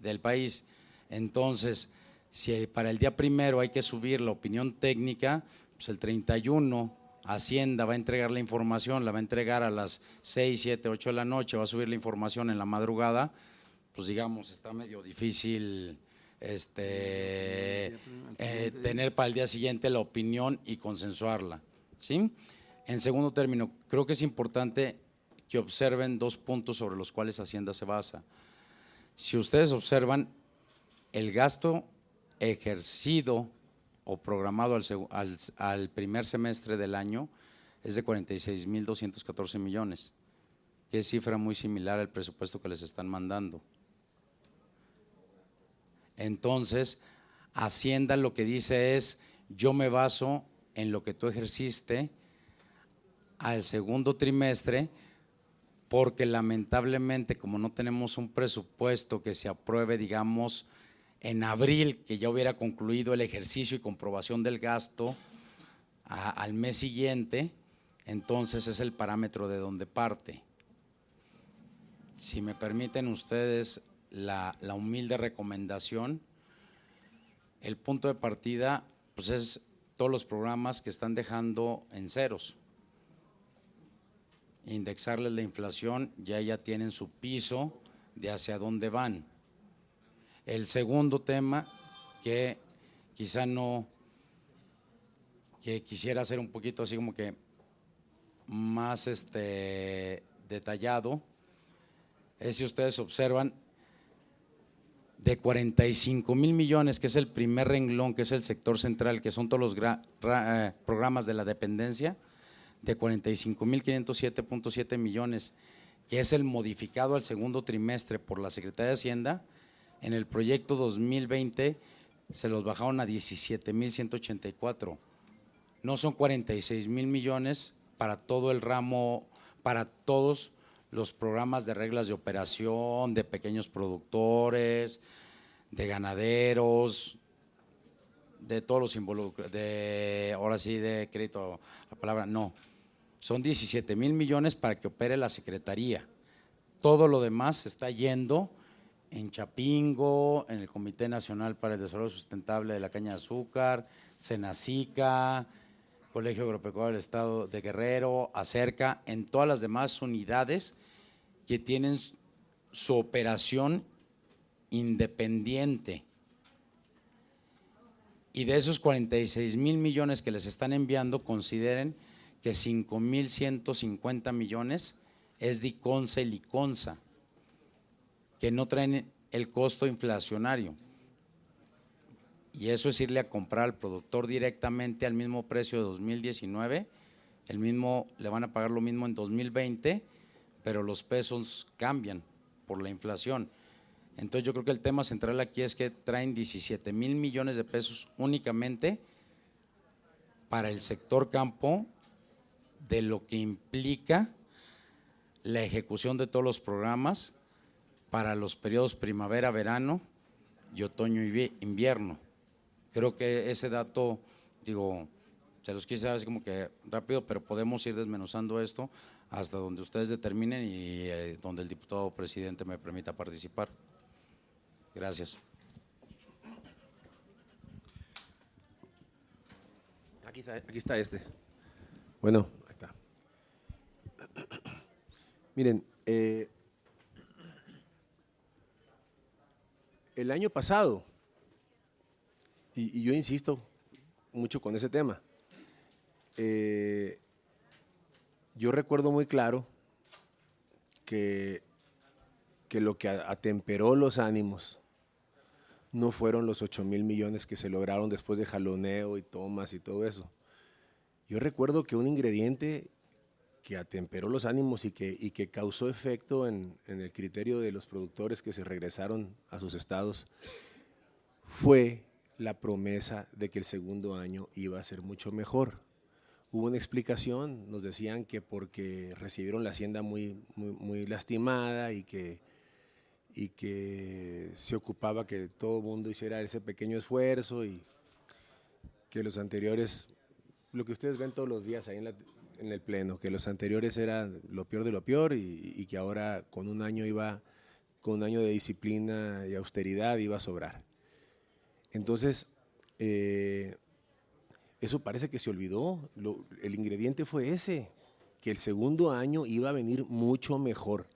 del país? Entonces, si para el día 1 hay que subir la opinión técnica, pues el 31 Hacienda va a entregar la información, la va a entregar a las 6, 7, 8 de la noche, va a subir la información en la madrugada, pues digamos, está medio difícil tener para el día siguiente la opinión y consensuarla, ¿sí? En segundo término, creo que es importante que observen 2 puntos sobre los cuales Hacienda se basa. Si ustedes observan, el gasto ejercido o programado al primer semestre del año es de 46,214 millones, que es cifra muy similar al presupuesto que les están mandando. Entonces, Hacienda lo que dice es, yo me baso en lo que tú ejerciste al segundo trimestre, porque lamentablemente como no tenemos un presupuesto que se apruebe, digamos, en abril, que ya hubiera concluido el ejercicio y comprobación del gasto al mes siguiente, entonces es el parámetro de donde parte. Si me permiten ustedes la humilde recomendación, el punto de partida pues es todos los programas que están dejando en ceros. Indexarles la inflación, ya tienen su piso de hacia dónde van. El segundo tema que quizá no, que quisiera hacer un poquito así como que más detallado, es si ustedes observan, de 45,000 millones, que es el primer renglón, que es el sector central, que son todos los programas de la dependencia, de 45,507.7 millones, que es el modificado al segundo trimestre por la Secretaría de Hacienda, en el proyecto 2020 se los bajaron a 17,184. No son 46,000 millones para todo el ramo, para todos los programas de reglas de operación, de pequeños productores, de ganaderos, de todos los involucrados, ahora sí de crédito, la palabra no, son 17,000 millones para que opere la Secretaría. Todo lo demás está yendo en Chapingo, en el Comité Nacional para el Desarrollo Sustentable de la Caña de Azúcar, Senacica, Colegio Agropecuario del Estado de Guerrero, Acerca, en todas las demás unidades que tienen su operación independiente. Y de esos 46,000 millones que les están enviando, consideren que 5,150 millones es de ICONSA y LICONSA, que no traen el costo inflacionario. Y eso es irle a comprar al productor directamente al mismo precio de 2019, le van a pagar lo mismo en 2020, pero los pesos cambian por la inflación. Entonces yo creo que el tema central aquí es que traen 17,000 millones de pesos únicamente para el sector campo, de lo que implica la ejecución de todos los programas para los periodos primavera, verano y otoño y invierno. Creo que ese dato, digo, se los quise dar así como que rápido, pero podemos ir desmenuzando esto hasta donde ustedes determinen y donde el diputado presidente me permita participar. Gracias. Aquí está este. Bueno, ahí está. Miren, el año pasado, y yo insisto mucho con ese tema, yo recuerdo muy claro que lo que atemperó los ánimos no fueron los 8,000 millones que se lograron después de jaloneo y tomas y todo eso. Yo recuerdo que un ingrediente que atemperó los ánimos y que causó efecto en el criterio de los productores que se regresaron a sus estados fue la promesa de que el segundo año iba a ser mucho mejor. Hubo una explicación, nos decían que porque recibieron la hacienda muy lastimada y que se ocupaba que todo el mundo hiciera ese pequeño esfuerzo y que los anteriores, lo que ustedes ven todos los días ahí en el pleno, que los anteriores eran lo peor de lo peor y que ahora con un año de disciplina y austeridad iba a sobrar. Entonces, eso parece que se olvidó, el ingrediente fue ese, que el segundo año iba a venir mucho mejor.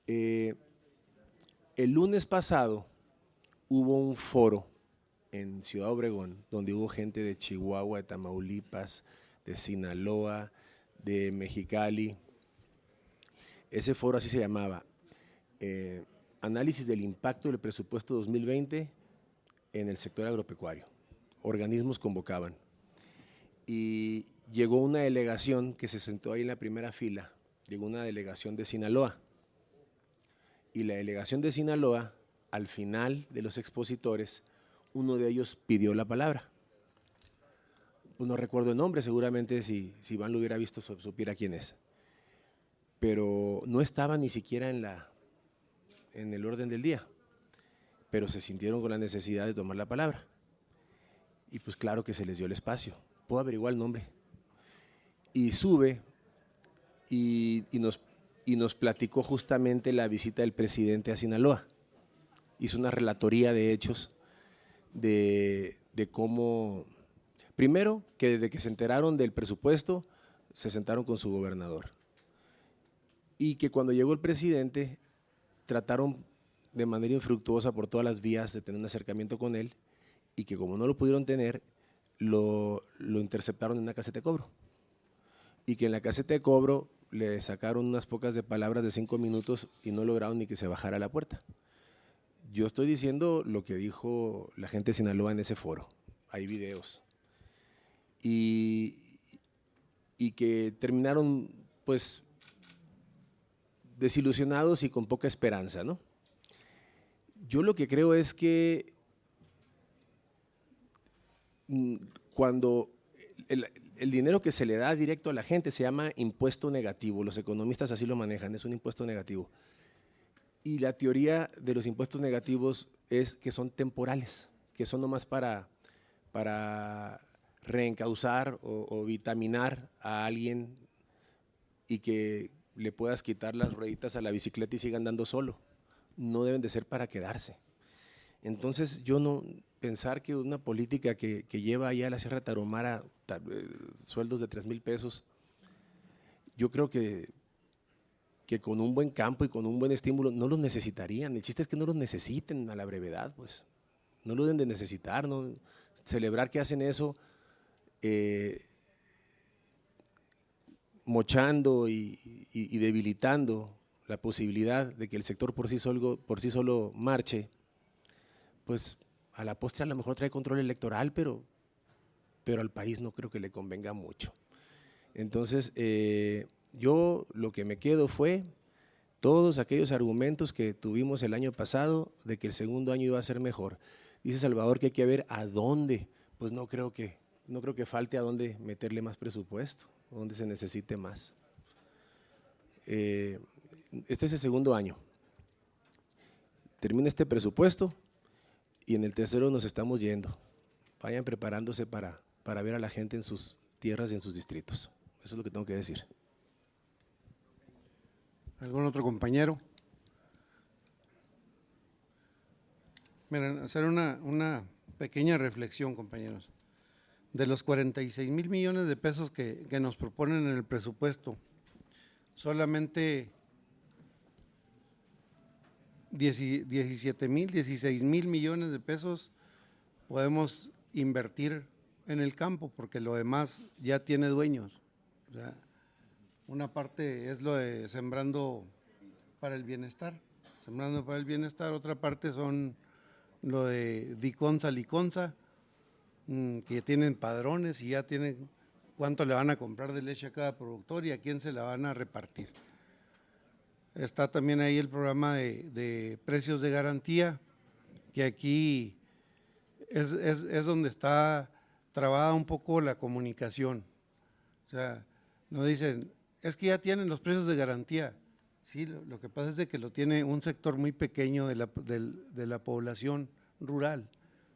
El lunes pasado hubo un foro en Ciudad Obregón, donde hubo gente de Chihuahua, de Tamaulipas, de Sinaloa, de Mexicali. Ese foro así se llamaba, Análisis del impacto del presupuesto 2020 en el sector agropecuario. Organismos convocaban. Y llegó una delegación que se sentó ahí en la primera fila, llegó una delegación de Sinaloa. Y la delegación de Sinaloa, al final de los expositores, uno de ellos pidió la palabra. No recuerdo el nombre, seguramente si Iván lo hubiera visto supiera quién es. Pero no estaba ni siquiera en el orden del día, pero se sintieron con la necesidad de tomar la palabra. Y pues claro que se les dio el espacio. Puedo averiguar el nombre. Y sube y nos platicó justamente la visita del presidente a Sinaloa. Hizo una relatoría de hechos de cómo, primero, que desde que se enteraron del presupuesto, se sentaron con su gobernador. Y que cuando llegó el presidente, trataron de manera infructuosa por todas las vías de tener un acercamiento con él, y que como no lo pudieron tener, lo interceptaron en una caseta de cobro. Y que en la caseta de cobro le sacaron unas pocas de palabras de 5 minutos y no lograron ni que se bajara a la puerta. Yo estoy diciendo lo que dijo la gente de Sinaloa en ese foro, hay videos. Y que terminaron pues desilusionados y con poca esperanza, ¿no? Yo lo que creo es que cuando el dinero que se le da directo a la gente se llama impuesto negativo, los economistas así lo manejan, es un impuesto negativo. Y la teoría de los impuestos negativos es que son temporales, que son nomás para reencauzar o vitaminar a alguien y que le puedas quitar las rueditas a la bicicleta y siga andando solo. No deben de ser para quedarse. Entonces yo no pensar que una política que lleva allá a la Sierra Tarahumara sueldos de 3,000 pesos, yo creo que con un buen campo y con un buen estímulo no los necesitarían. El chiste es que no los necesiten a la brevedad, pues. No lo deben de necesitar, ¿no? Celebrar que hacen eso mochando y debilitando la posibilidad de que el sector por sí solo marche, pues a la postre a lo mejor trae control electoral, pero al país no creo que le convenga mucho. Entonces, Yo lo que me quedo fue todos aquellos argumentos que tuvimos el año pasado de que el segundo año iba a ser mejor. Dice Salvador que hay que ver a dónde, pues no creo que falte a dónde meterle más presupuesto, dónde se necesite más. Este es el segundo año. Termina este presupuesto y en el tercero nos estamos yendo. Vayan preparándose para ver a la gente en sus tierras y en sus distritos. Eso es lo que tengo que decir. ¿Algún otro compañero? Miren, hacer una pequeña reflexión, compañeros. De los 46 mil millones de pesos que nos proponen en el presupuesto, solamente 17 mil, 16 mil millones de pesos podemos invertir en el campo, porque lo demás ya tiene dueños. O sea, una parte es lo de Sembrando para el Bienestar, otra parte son lo de Diconsa, Liconsa, que tienen padrones y ya tienen cuánto le van a comprar de leche a cada productor y a quién se la van a repartir. Está también ahí el programa de precios de garantía, que aquí es donde está trabada un poco la comunicación. O sea, nos dicen, es que ya tienen los precios de garantía. Sí, lo que pasa es de que lo tiene un sector muy pequeño de la población rural.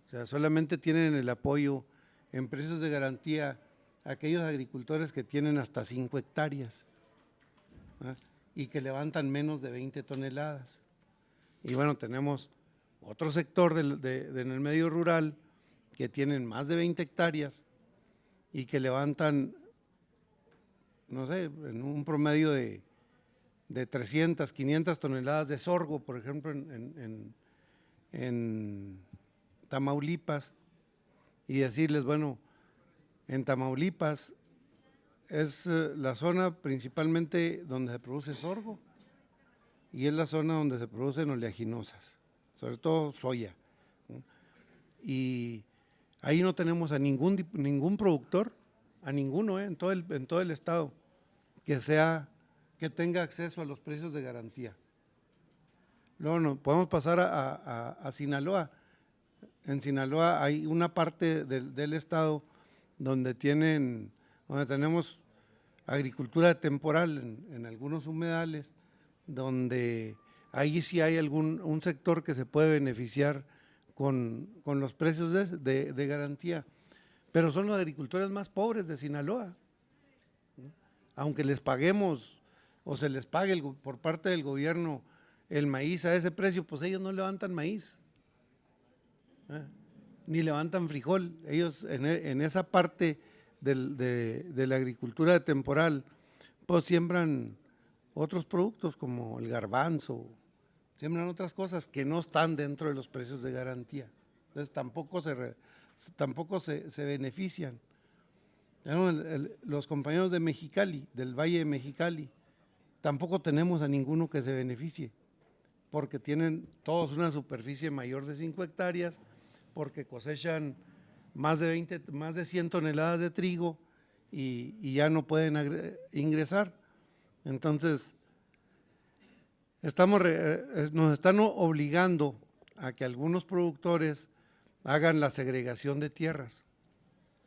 O sea, solamente tienen el apoyo en precios de garantía aquellos agricultores que tienen hasta 5 hectáreas, ¿verdad? Y que levantan menos de 20 toneladas. Y bueno, tenemos otro sector en el medio rural que tienen más de 20 hectáreas y que levantan, no sé, en un promedio de 300, 500 toneladas de sorgo, por ejemplo, en Tamaulipas, y decirles, bueno, en Tamaulipas es la zona principalmente donde se produce sorgo y es la zona donde se producen oleaginosas, sobre todo soya, ¿no? Y ahí no tenemos a ningún productor, a ninguno, en todo el estado, que tenga acceso a los precios de garantía. Luego podemos pasar a Sinaloa. En Sinaloa hay una parte del estado donde tenemos agricultura temporal en algunos humedales, donde ahí sí hay un sector que se puede beneficiar con los precios de garantía, pero son los agricultores más pobres de Sinaloa, ¿no? Aunque les paguemos o se les pague por parte del gobierno el maíz a ese precio, pues ellos no levantan maíz, ni levantan frijol. Ellos en esa parte de la agricultura temporal, pues siembran otros productos como el garbanzo, siembran otras cosas que no están dentro de los precios de garantía. Entonces tampoco se benefician. Los compañeros de Mexicali, del Valle de Mexicali, tampoco tenemos a ninguno que se beneficie, porque tienen todos una superficie mayor de 5 hectáreas, porque cosechan más de 100 toneladas de trigo y ya no pueden ingresar. Entonces, nos están obligando a que algunos productores hagan la segregación de tierras.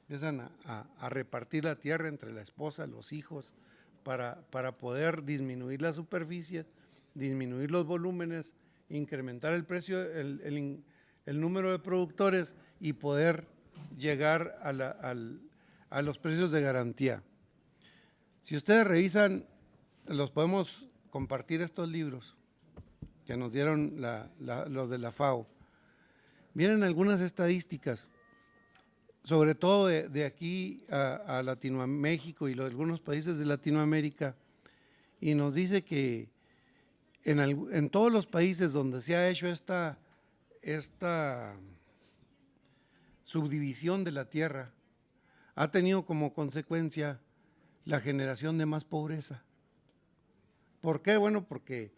Empiezan a repartir la tierra entre la esposa, los hijos, para poder disminuir la superficie, disminuir los volúmenes, incrementar el precio, el número de productores y poder llegar a los precios de garantía. Si ustedes revisan, los podemos compartir estos libros que nos dieron los de la FAO. Vienen algunas estadísticas, sobre todo de aquí a Latinoamérica y algunos países de Latinoamérica, y nos dice que en todos los países donde se ha hecho esta subdivisión de la tierra, ha tenido como consecuencia la generación de más pobreza. ¿Por qué? Bueno, porque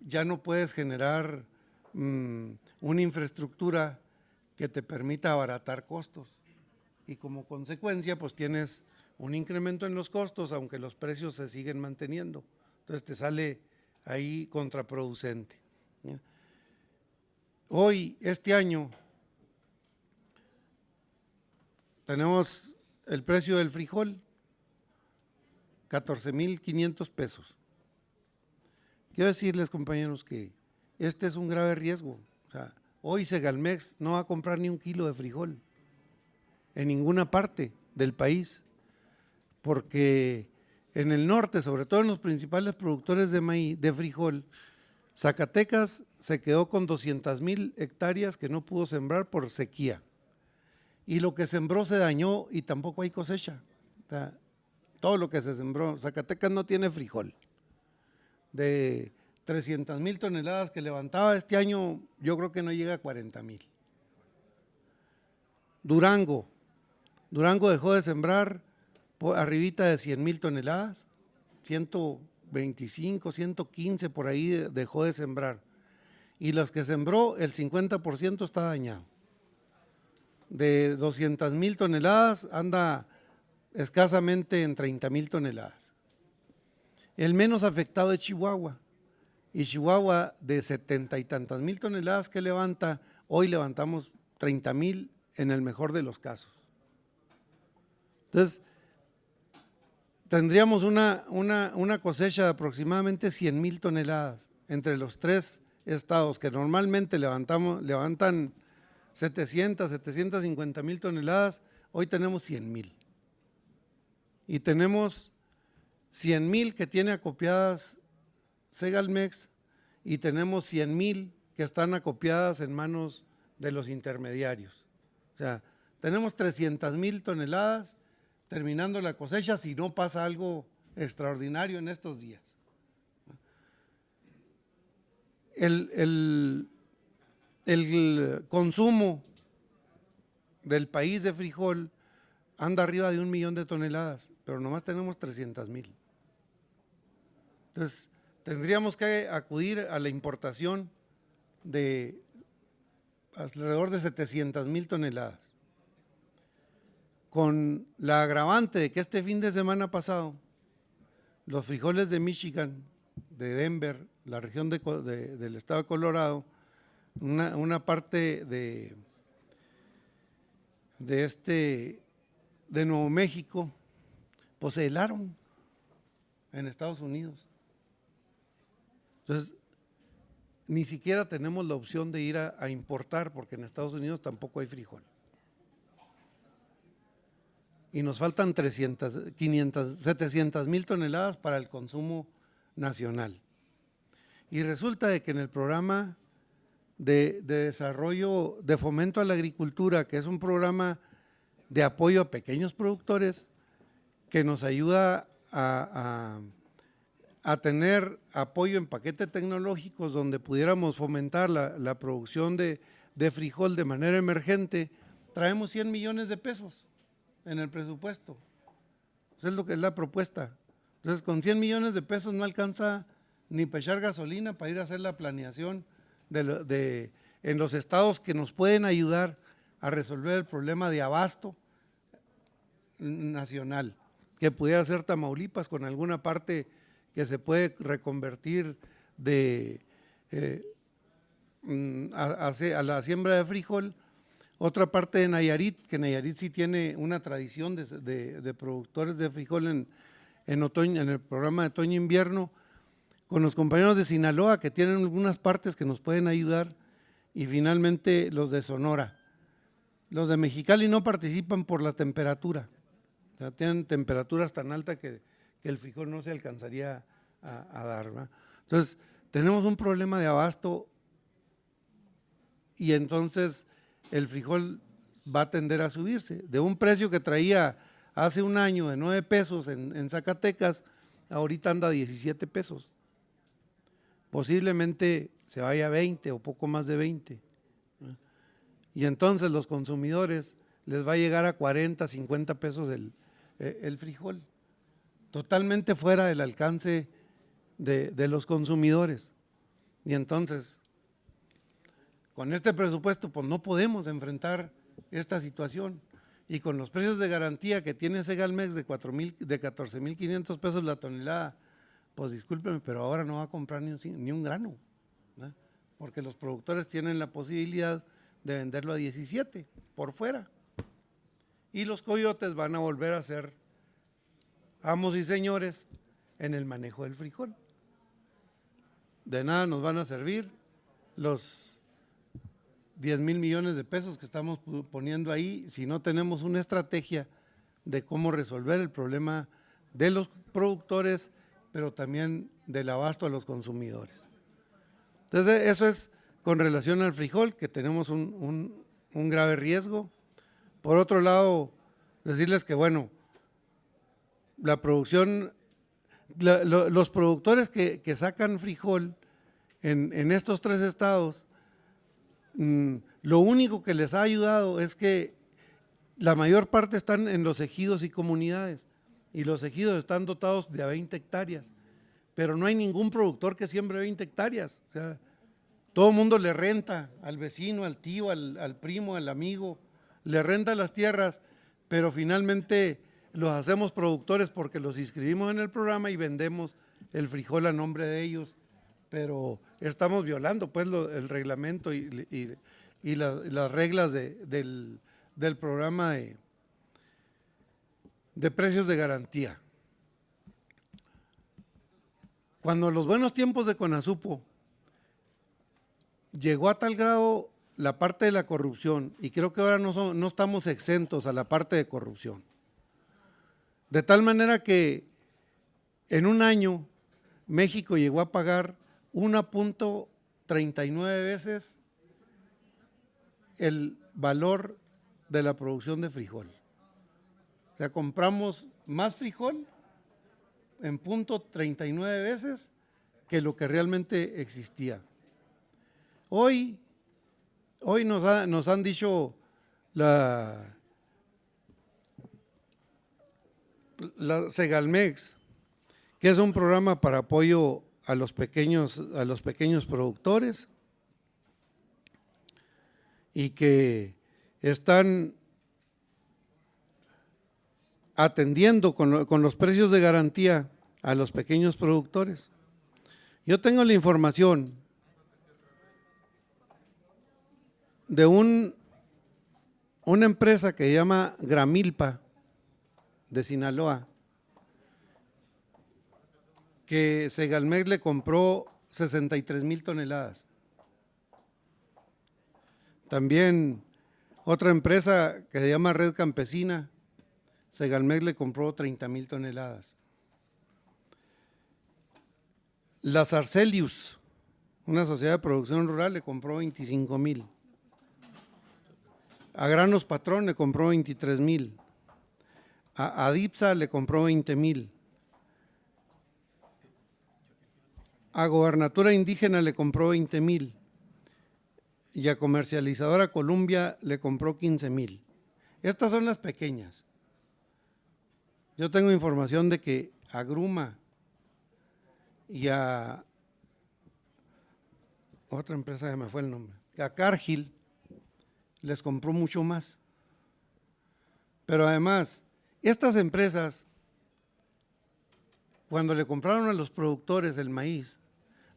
ya no puedes generar una infraestructura que te permita abaratar costos y como consecuencia pues tienes un incremento en los costos, aunque los precios se siguen manteniendo. Entonces te sale ahí contraproducente. Hoy, este año, tenemos el precio del frijol, 14,500 pesos. Quiero decirles, compañeros, que este es un grave riesgo. O sea, hoy Segalmex no va a comprar ni un kilo de frijol en ninguna parte del país, porque en el norte, sobre todo en los principales productores de maíz, de frijol, Zacatecas se quedó con 200,000 hectáreas que no pudo sembrar por sequía. Y lo que sembró se dañó y tampoco hay cosecha. O sea, todo lo que se sembró, Zacatecas no tiene frijol. De 300,000 toneladas que levantaba este año, yo creo que no llega a 40,000. Durango dejó de sembrar arribita de 100,000 toneladas, 125, 115 por ahí dejó de sembrar. Y los que sembró, el 50% está dañado. De 200,000 toneladas anda escasamente en 30,000 toneladas. El menos afectado es Chihuahua. Y Chihuahua, de 70 y tantas mil toneladas que levanta, hoy levantamos 30,000 en el mejor de los casos. Entonces, tendríamos una cosecha de aproximadamente 100,000 toneladas entre los tres estados que normalmente levantan 700, 750,000 toneladas, hoy tenemos 100,000. Y tenemos 100,000 que tiene acopiadas Segalmex y tenemos 100,000 que están acopiadas en manos de los intermediarios. O sea, tenemos 300,000 toneladas terminando la cosecha si no pasa algo extraordinario en estos días. El consumo del país de frijol anda arriba de 1,000,000 de toneladas, pero nomás tenemos 300,000. Entonces, tendríamos que acudir a la importación de alrededor de 700,000 toneladas. Con la agravante de que este fin de semana pasado, los frijoles de Michigan, de Denver, la región del estado de Colorado, una parte de Nuevo México, pues se helaron en Estados Unidos. Entonces, ni siquiera tenemos la opción de ir a importar, porque en Estados Unidos tampoco hay frijol. Y nos faltan 700,000 toneladas para el consumo nacional. Y resulta de que en el programa de desarrollo, de fomento a la agricultura, que es un programa de apoyo a pequeños productores, que nos ayuda a tener apoyo en paquetes tecnológicos donde pudiéramos fomentar la producción de frijol de manera emergente, traemos 100 millones de pesos en el presupuesto. Eso es lo que es la propuesta. Entonces, con 100 millones de pesos no alcanza ni para echar gasolina para ir a hacer la planeación en los estados que nos pueden ayudar a resolver el problema de abasto nacional, que pudiera ser Tamaulipas con alguna parte que se puede reconvertir a la siembra de frijol. Otra parte de Nayarit, que Nayarit sí tiene una tradición de productores de frijol en otoño, en el programa de otoño-invierno, con los compañeros de Sinaloa que tienen algunas partes que nos pueden ayudar, y finalmente los de Sonora. Los de Mexicali no participan por la temperatura, o sea, tienen temperaturas tan altas que el frijol no se alcanzaría a dar, ¿verdad? Entonces, tenemos un problema de abasto y entonces el frijol va a tender a subirse. De un precio que traía hace un año de 9 pesos en Zacatecas, ahorita anda a 17 pesos. Posiblemente se vaya a 20 o poco más de 20. Y entonces los consumidores les va a llegar a 40, 50 pesos el frijol. Totalmente fuera del alcance de los consumidores. Y entonces, con este presupuesto, pues no podemos enfrentar esta situación. y con los precios de garantía que tiene Segalmex de 14,500 pesos la tonelada, pues discúlpeme, pero ahora no va a comprar ni un grano, ¿no? Porque los productores tienen la posibilidad de venderlo a 17 por fuera. Y los coyotes van a volver a ser amos y señores en el manejo del frijol. De nada nos van a servir los 10,000 millones de pesos que estamos poniendo ahí si no tenemos una estrategia de cómo resolver el problema de los productores, pero también del abasto a los consumidores. Entonces, eso es con relación al frijol, que tenemos un grave riesgo. Por otro lado, decirles que, bueno, la producción, los productores que sacan frijol en estos 3 estados, lo único que les ha ayudado es que la mayor parte están en los ejidos y comunidades, y los ejidos están dotados de a 20 hectáreas, pero no hay ningún productor que siembre 20 hectáreas, o sea, todo el mundo le renta al vecino, al tío, al primo, al amigo, le renta las tierras, pero finalmente los hacemos productores porque los inscribimos en el programa y vendemos el frijol a nombre de ellos, pero estamos violando pues el reglamento y las reglas del programa de precios de garantía. Cuando los buenos tiempos de Conasupo llegó a tal grado la parte de la corrupción, y creo que ahora no estamos exentos a la parte de corrupción, de tal manera que en un año México llegó a pagar 1.39 veces el valor de la producción de frijol. O sea, compramos más frijol en 0.39 veces que lo que realmente existía. Hoy nos han dicho la Segalmex, que es un programa para apoyo a los pequeños productores y que están atendiendo con los precios de garantía a los pequeños productores. Yo tengo la información de una empresa que se llama Gramilpa de Sinaloa, que Segalmex le compró 63,000 toneladas. También otra empresa que se llama Red Campesina, Segalmex le compró 30,000 toneladas. La Sarcelius, una sociedad de producción rural, le compró 25,000. A Granos Patrón le compró 23,000. A Adipsa le compró 20,000. A Gobernatura Indígena le compró 20,000. Y a Comercializadora Columbia le compró 15,000. Estas son las pequeñas. Yo tengo información de que a Gruma y a otra empresa, se me fue el nombre, a Cargill les compró mucho más. Pero además, estas empresas, cuando le compraron a los productores el maíz,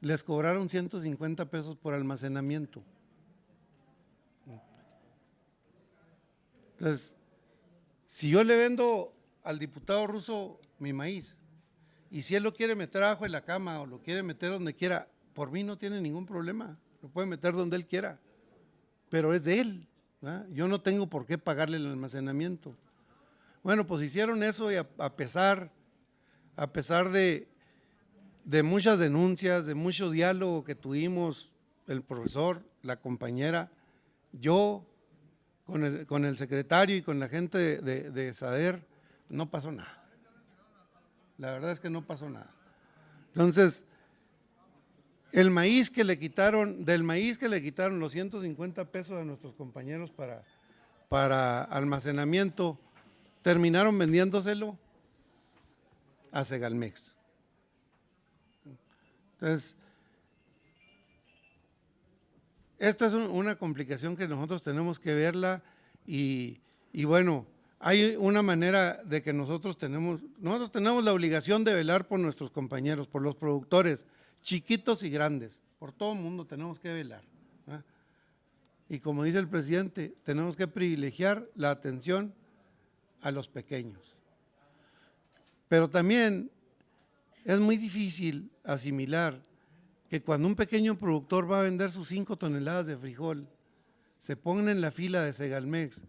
les cobraron 150 pesos por almacenamiento. Entonces, si yo le vendo al diputado Russo mi maíz, y si él lo quiere meter abajo en la cama o lo quiere meter donde quiera, por mí no tiene ningún problema, lo puede meter donde él quiera, pero es de él, ¿verdad? Yo no tengo por qué pagarle el almacenamiento. Bueno, pues hicieron eso y a pesar de muchas denuncias, de mucho diálogo que tuvimos el profesor, la compañera, yo con el secretario y con la gente de SADER, no pasó nada. La verdad es que no pasó nada. Entonces, del maíz que le quitaron los 150 pesos a nuestros compañeros para almacenamiento, terminaron vendiéndoselo a Segalmex. Entonces, esta es una complicación que nosotros tenemos que verla y bueno, hay una manera de que nosotros tenemos la obligación de velar por nuestros compañeros, por los productores, chiquitos y grandes, por todo el mundo tenemos que velar, ¿verdad? Y como dice el presidente, tenemos que privilegiar la atención a los pequeños. Pero también es muy difícil asimilar que cuando un pequeño productor va a vender sus 5 toneladas de frijol, se pongan en la fila de Segalmex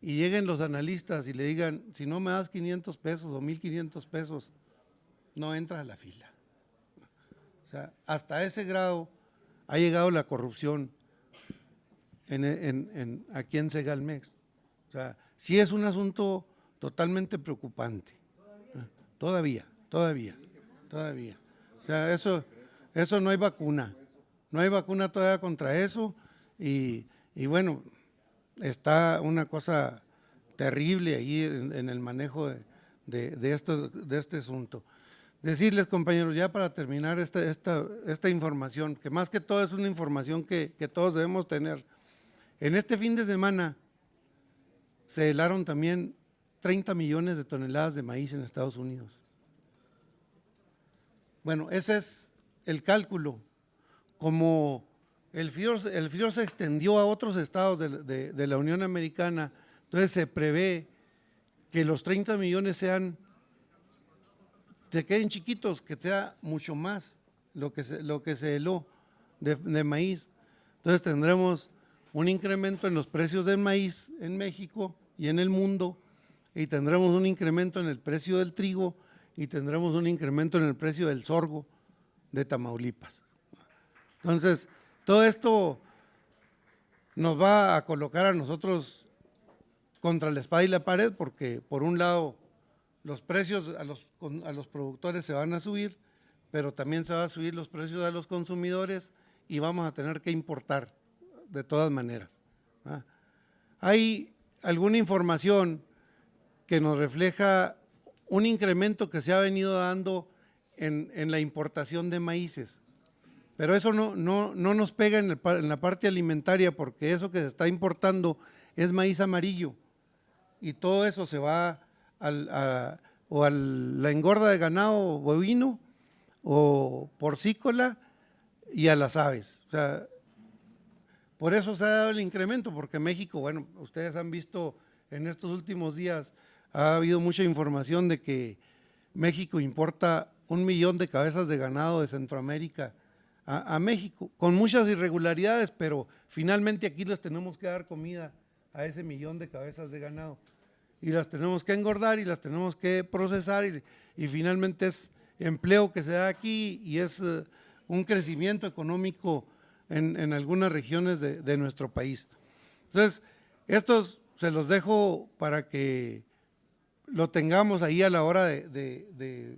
y lleguen los analistas y le digan, si no me das 500 pesos o 1,500 pesos, no entras a la fila. O sea, hasta ese grado ha llegado la corrupción aquí en Segalmex. O sea, sí es un asunto totalmente preocupante. Todavía. O sea, eso no hay vacuna. No hay vacuna todavía contra eso y bueno, está una cosa terrible ahí en el manejo de este asunto. Decirles, compañeros, ya para terminar esta información, que más que todo es una información que todos debemos tener. En este fin de semana se helaron también 30 millones de toneladas de maíz en Estados Unidos. Bueno, ese es el cálculo. Como el frío se extendió a otros estados de la Unión Americana, entonces se prevé que los 30 millones se queden chiquitos, que sea mucho más lo que se heló de maíz. Entonces tendremos un incremento en los precios del maíz en México y en el mundo, y tendremos un incremento en el precio del trigo y tendremos un incremento en el precio del sorgo de Tamaulipas. Entonces, todo esto nos va a colocar a nosotros contra la espada y la pared, porque por un lado los precios a los productores se van a subir, pero también se van a subir los precios a los consumidores y vamos a tener que importar de todas maneras. Hay alguna información que nos refleja un incremento que se ha venido dando en la importación de maíces, pero eso no nos pega en la parte alimentaria, porque eso que se está importando es maíz amarillo y todo eso se va a la engorda de ganado bovino o porcícola y a las aves. O sea, por eso se ha dado el incremento, porque México, bueno, ustedes han visto en estos últimos días, ha habido mucha información de que México importa 1 millón de cabezas de ganado de Centroamérica a México, con muchas irregularidades, pero finalmente aquí les tenemos que dar comida a ese 1 millón de cabezas de ganado y las tenemos que engordar y las tenemos que procesar y finalmente es empleo que se da aquí y es un crecimiento económico en algunas regiones de nuestro país. Entonces, estos se los dejo para que lo tengamos ahí a la hora de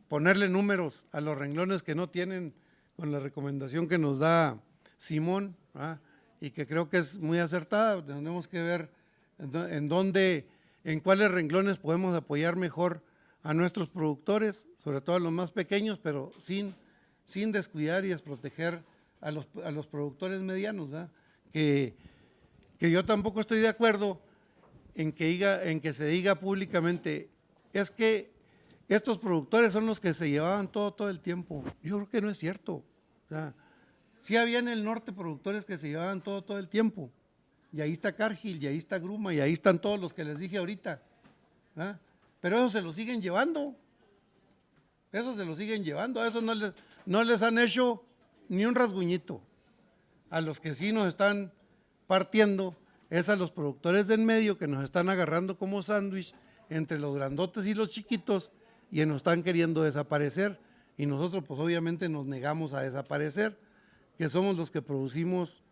ponerle números a los renglones que no tienen, con la recomendación que nos da Simón, ¿verdad? Y que creo que es muy acertada. Tenemos que ver en cuáles renglones podemos apoyar mejor a nuestros productores, sobre todo a los más pequeños, pero sin descuidar y desproteger a los productores medianos, ¿verdad? Que yo tampoco estoy de acuerdo en que se diga públicamente, es que estos productores son los que se llevaban todo el tiempo. Yo creo que no es cierto. O sea, sí había en el norte productores que se llevaban todo el tiempo, y ahí está Cargill, y ahí está Gruma, y ahí están todos los que les dije ahorita, ¿verdad? Pero esos se los siguen llevando, a esos no les han hecho ni un rasguñito. A los que sí nos están partiendo es a los productores del medio, que nos están agarrando como sándwich entre los grandotes y los chiquitos y nos están queriendo desaparecer, y nosotros pues obviamente nos negamos a desaparecer, que somos los que producimos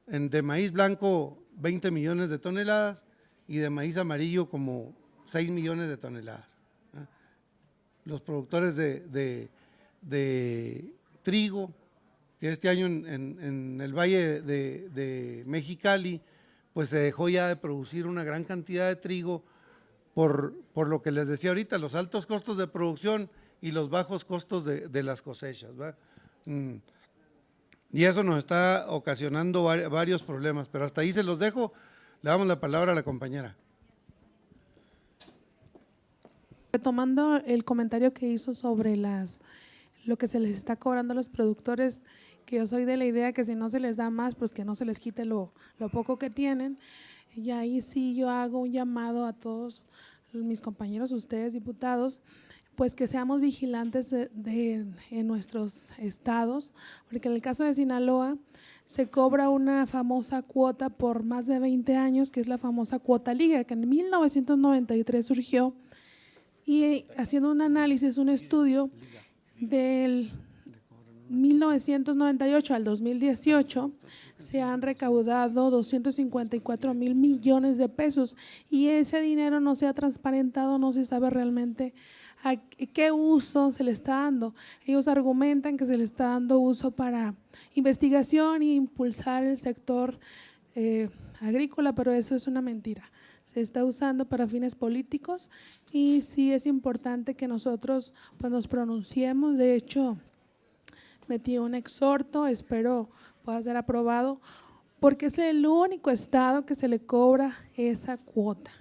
de maíz blanco 20 millones de toneladas y de maíz amarillo como 6 millones de toneladas. Los productores de trigo, que este año en el Valle de Mexicali, pues se dejó ya de producir una gran cantidad de trigo por lo que les decía ahorita, los altos costos de producción y los bajos costos de las cosechas, ¿verdad? Y eso nos está ocasionando varios problemas, pero hasta ahí se los dejo. Le damos la palabra a la compañera. Retomando el comentario que hizo sobre lo que se les está cobrando a los productores, que yo soy de la idea que si no se les da más, pues que no se les quite lo poco que tienen. Y ahí sí yo hago un llamado a todos mis compañeros, ustedes diputados, pues que seamos vigilantes en nuestros estados, porque en el caso de Sinaloa se cobra una famosa cuota por más de 20 años, que es la famosa cuota liga, que en 1993 surgió, y haciendo un análisis, un estudio del 1998 al 2018, se han recaudado 254,000 millones de pesos y ese dinero no se ha transparentado, no se sabe realmente a qué uso se le está dando. Ellos argumentan que se le está dando uso para investigación e impulsar el sector agrícola, pero eso es una mentira. Se está usando para fines políticos y sí es importante que nosotros pues, nos pronunciemos. De hecho, metí un exhorto, espero pueda ser aprobado, porque es el único estado que se le cobra esa cuota.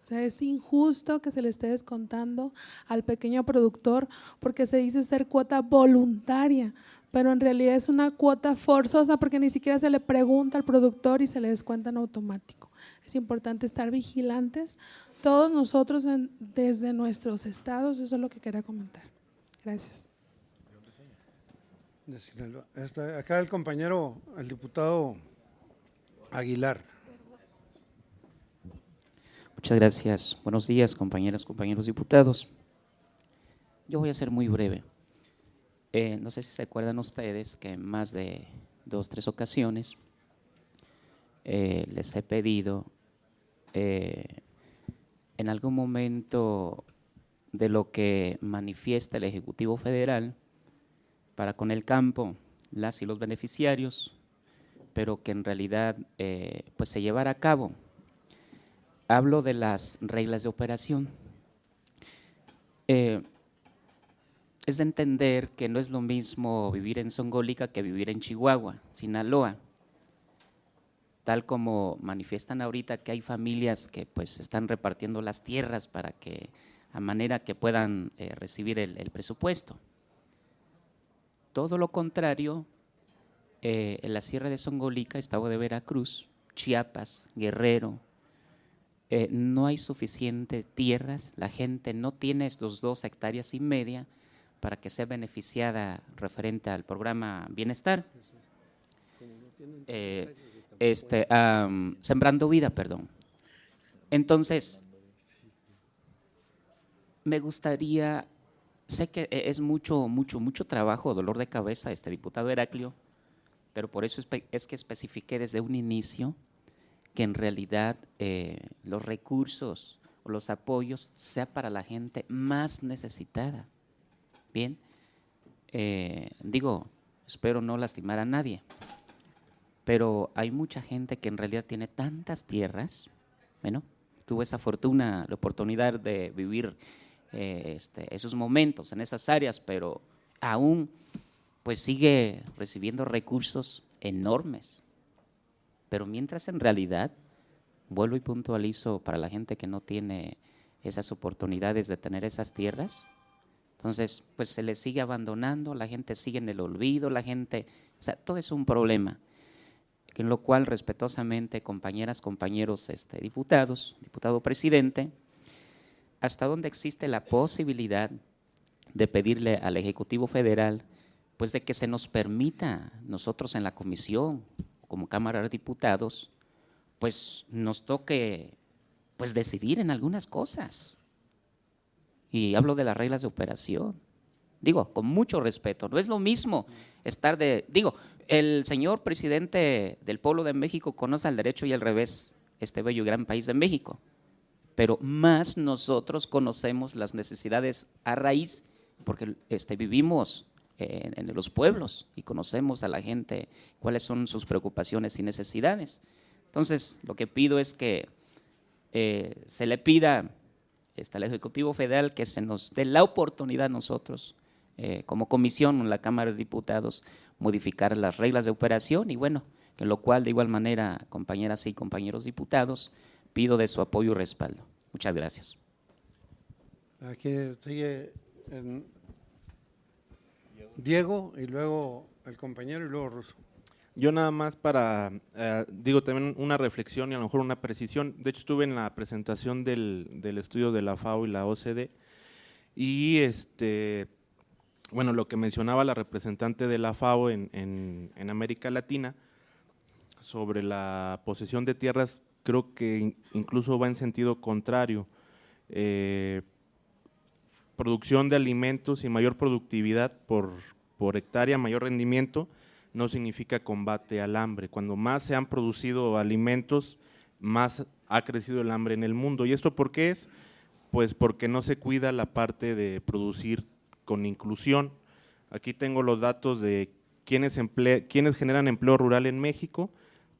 O sea, es injusto que se le esté descontando al pequeño productor porque se dice ser cuota voluntaria, pero en realidad es una cuota forzosa porque ni siquiera se le pregunta al productor y se le descuenta en automático. Es importante estar vigilantes, todos nosotros desde nuestros estados, eso es lo que quería comentar. Gracias. De Sinaloa. Acá el compañero, el diputado Aguilar. Muchas gracias. Buenos días, compañeras, compañeros diputados. Yo voy a ser muy breve. No sé si se acuerdan ustedes que en más de 2 o 3 ocasiones les he pedido en algún momento de lo que manifiesta el Ejecutivo Federal para con el campo, las y los beneficiarios, pero que en realidad pues se llevara a cabo. Hablo de las reglas de operación. Es de entender que no es lo mismo vivir en Zongolica que vivir en Chihuahua, Sinaloa. Tal como manifiestan ahorita que hay familias que pues están repartiendo las tierras para que, a manera que puedan recibir el presupuesto. Todo lo contrario, en la Sierra de Zongolica, estado de Veracruz, Chiapas, Guerrero, no hay suficientes tierras, la gente no tiene estos 2,5 hectáreas para que sea beneficiada referente al programa Bienestar. Sembrando Vida, perdón. Entonces, me gustaría, sé que es mucho trabajo, dolor de cabeza, diputado Heraclio, pero por eso es que especifiqué desde un inicio que en realidad los recursos o los apoyos sea para la gente más necesitada. Bien, espero no lastimar a nadie, pero hay mucha gente que en realidad tiene tantas tierras. Bueno, tuve esa fortuna, la oportunidad de vivir esos momentos en esas áreas, pero aún pues sigue recibiendo recursos enormes. Pero mientras en realidad, vuelvo y puntualizo para la gente que no tiene esas oportunidades de tener esas tierras, entonces pues se les sigue abandonando, la gente sigue en el olvido, la gente, o sea, todo es un problema, en lo cual respetuosamente, compañeras, compañeros diputados, diputado presidente, hasta dónde existe la posibilidad de pedirle al Ejecutivo Federal pues de que se nos permita nosotros en la comisión, como Cámara de Diputados, pues nos toque pues decidir en algunas cosas. Y hablo de las reglas de operación. Digo, con mucho respeto, no es lo mismo estar el señor presidente del pueblo de México conoce al derecho y al revés este bello y gran país de México, pero más nosotros conocemos las necesidades a raíz, porque vivimos en los pueblos y conocemos a la gente cuáles son sus preocupaciones y necesidades. Entonces, lo que pido es que se le pida al Ejecutivo Federal que se nos dé la oportunidad nosotros, como comisión en la Cámara de Diputados, modificar las reglas de operación y bueno, en lo cual de igual manera, compañeras y compañeros diputados, pido de su apoyo y respaldo. Muchas gracias. Aquí sigue Diego y luego el compañero y luego Russo. Yo nada más para, digo también una reflexión y a lo mejor una precisión. De hecho estuve en la presentación del estudio de la FAO y la OCDE y bueno, lo que mencionaba la representante de la FAO en América Latina sobre la posesión de tierras, creo que incluso va en sentido contrario. Producción de alimentos y mayor productividad por hectárea, mayor rendimiento, no significa combate al hambre. Cuando más se han producido alimentos, más ha crecido el hambre en el mundo. ¿Y esto por qué es? Pues porque no se cuida la parte de producir con inclusión. Aquí tengo los datos de quiénes generan empleo rural en México,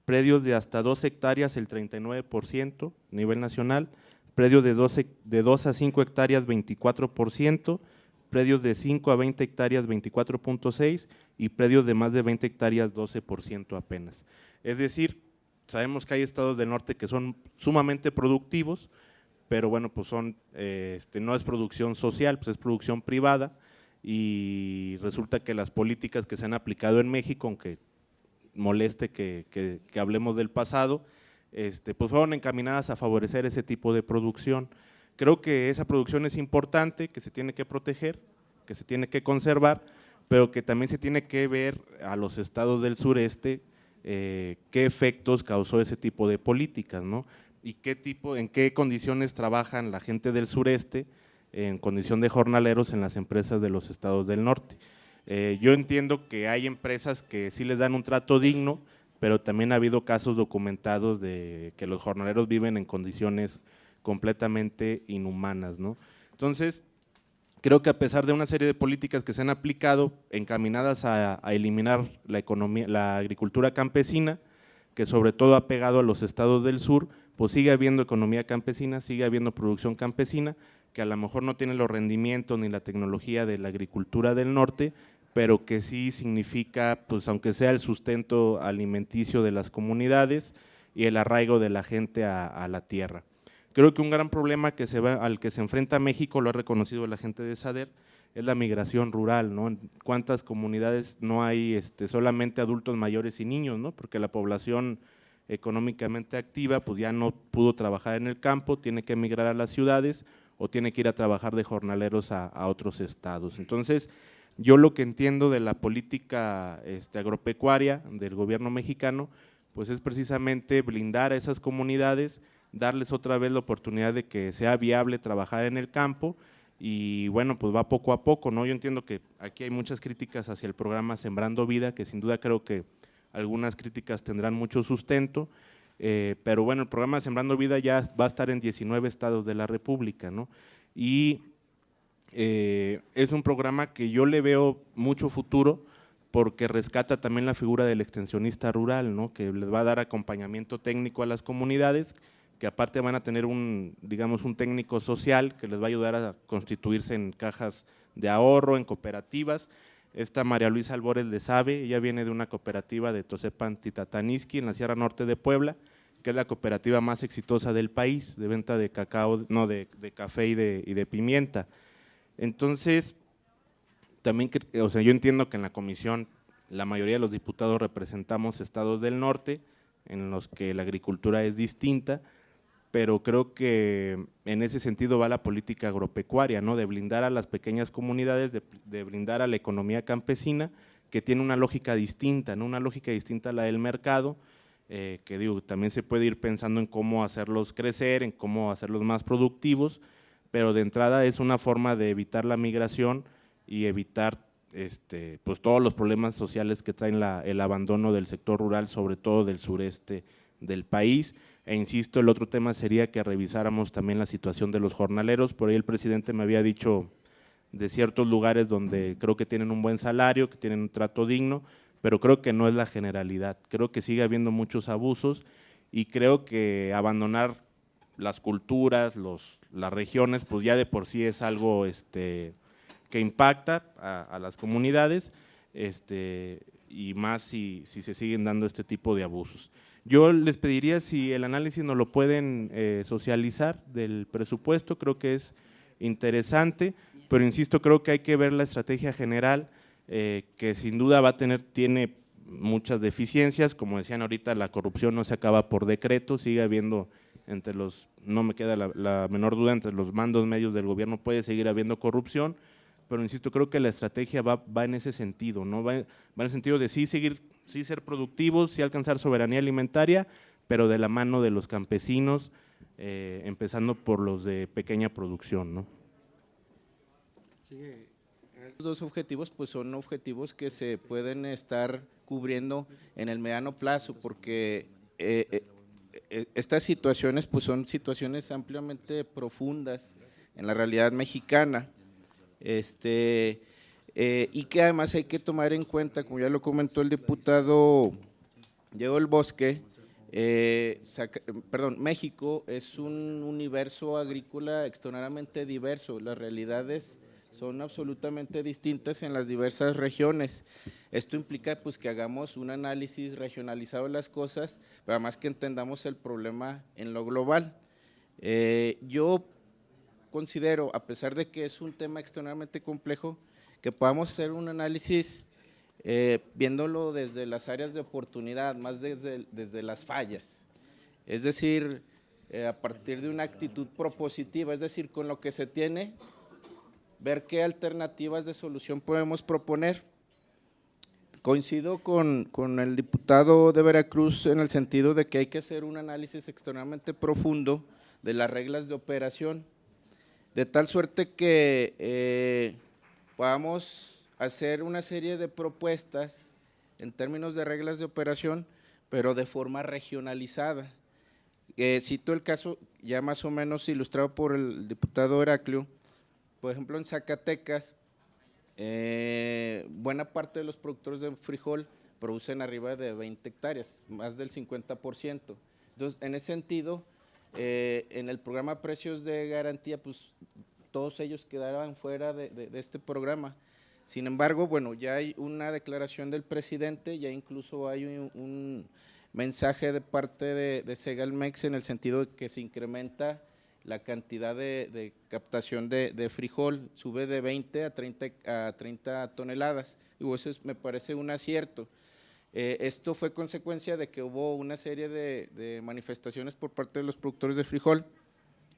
predios de hasta 2 hectáreas el 39% a nivel nacional, predios de 2 a 5 hectáreas 24%, predios de 5 a 20 hectáreas 24.6% y predios de más de 20 hectáreas 12% apenas. Es decir, sabemos que hay estados del norte que son sumamente productivos, pero bueno, pues no es producción social, pues es producción privada y resulta que las políticas que se han aplicado en México, aunque moleste que hablemos del pasado, pues fueron encaminadas a favorecer ese tipo de producción. Creo que esa producción es importante, que se tiene que proteger, que se tiene que conservar, pero que también se tiene que ver a los estados del sureste qué efectos causó ese tipo de políticas, ¿no? Y en qué condiciones trabajan la gente del sureste en condición de jornaleros en las empresas de los estados del norte. Yo entiendo que hay empresas que sí les dan un trato digno, pero también ha habido casos documentados de que los jornaleros viven en condiciones completamente inhumanas, ¿no? Entonces, creo que a pesar de una serie de políticas que se han aplicado encaminadas a eliminar la agricultura campesina, que sobre todo ha pegado a los estados del sur, pues sigue habiendo economía campesina, sigue habiendo producción campesina, que a lo mejor no tiene los rendimientos ni la tecnología de la agricultura del norte, pero que sí significa, pues aunque sea el sustento alimenticio de las comunidades y el arraigo de la gente a la tierra. Creo que un gran problema al que se enfrenta México, lo ha reconocido la gente de SADER, es la migración rural, ¿no? En cuántas comunidades no hay solamente adultos mayores y niños, ¿no? Porque la población económicamente activa pues ya no pudo trabajar en el campo, tiene que emigrar a las ciudades o tiene que ir a trabajar de jornaleros a otros estados. Entonces, yo lo que entiendo de la política agropecuaria del gobierno mexicano, pues es precisamente blindar a esas comunidades, darles otra vez la oportunidad de que sea viable trabajar en el campo y bueno, pues va poco a poco, ¿no? Yo entiendo que aquí hay muchas críticas hacia el programa Sembrando Vida, que sin duda creo que algunas críticas tendrán mucho sustento, pero bueno, el programa Sembrando Vida ya va a estar en 19 estados de la República, ¿no? Y es un programa que yo le veo mucho futuro porque rescata también la figura del extensionista rural, ¿no? Que les va a dar acompañamiento técnico a las comunidades, que aparte van a tener un técnico social que les va a ayudar a constituirse en cajas de ahorro, en cooperativas. Esta María Luisa Albores le sabe, ella viene de una cooperativa de Tosepan Titataniski en la Sierra Norte de Puebla, que es la cooperativa más exitosa del país de venta de cacao, no, de café y de pimienta. Entonces, también, yo entiendo que en la comisión la mayoría de los diputados representamos estados del norte en los que la agricultura es distinta, pero creo que en ese sentido va la política agropecuaria, ¿no? De blindar a las pequeñas comunidades, de blindar a la economía campesina, que tiene una lógica distinta, ¿no? Una lógica distinta a la del mercado, que digo, también se puede ir pensando en cómo hacerlos crecer, en cómo hacerlos más productivos, pero de entrada es una forma de evitar la migración y evitar pues todos los problemas sociales que traen el abandono del sector rural, sobre todo del sureste del país. E insisto, el otro tema sería que revisáramos también la situación de los jornaleros. Por ahí el presidente me había dicho de ciertos lugares donde creo que tienen un buen salario, que tienen un trato digno, pero creo que no es la generalidad. Creo que sigue habiendo muchos abusos y creo que abandonar las culturas, las regiones, pues ya de por sí es algo que impacta a las comunidades, y más si se siguen dando este tipo de abusos. Yo les pediría si el análisis nos lo pueden socializar del presupuesto, creo que es interesante, pero insisto, creo que hay que ver la estrategia general, que sin duda tiene muchas deficiencias, como decían ahorita, la corrupción no se acaba por decreto, sigue habiendo no me queda la menor duda, entre los mandos medios del gobierno puede seguir habiendo corrupción, pero insisto, creo que la estrategia va en ese sentido, ¿no? Va en el sentido de sí ser productivos, sí alcanzar soberanía alimentaria, pero de la mano de los campesinos, empezando por los de pequeña producción, ¿no? Los dos objetivos pues son objetivos que se pueden estar cubriendo en el mediano plazo, porque estas situaciones pues son situaciones ampliamente profundas en la realidad mexicana, y que además hay que tomar en cuenta, como ya lo comentó el diputado Diego del Bosque, México es un universo agrícola extraordinariamente diverso, las realidades son absolutamente distintas en las diversas regiones. Esto implica pues que hagamos un análisis regionalizado de las cosas, pero además que entendamos el problema en lo global. Yo considero, a pesar de que es un tema extremadamente complejo, que podamos hacer un análisis viéndolo desde las áreas de oportunidad, más desde las fallas. Es decir, a partir de una actitud propositiva, es decir, con lo que se tiene, ver qué alternativas de solución podemos proponer. Coincido con el diputado de Veracruz en el sentido de que hay que hacer un análisis extremadamente profundo de las reglas de operación, de tal suerte que podamos hacer una serie de propuestas en términos de reglas de operación, pero de forma regionalizada. Cito el caso ya más o menos ilustrado por el diputado Heraclio. Por ejemplo, en Zacatecas, buena parte de los productores de frijol producen arriba de 20 hectáreas, más del 50%. Entonces, en ese sentido, en el programa Precios de Garantía, pues todos ellos quedaban fuera de este programa. Sin embargo, bueno, ya hay una declaración del presidente, ya incluso hay un mensaje de parte de Segalmex en el sentido de que se incrementa la cantidad de captación de frijol, sube de 20 a 30 toneladas, y eso me parece un acierto. Esto fue consecuencia de que hubo una serie de manifestaciones por parte de los productores de frijol.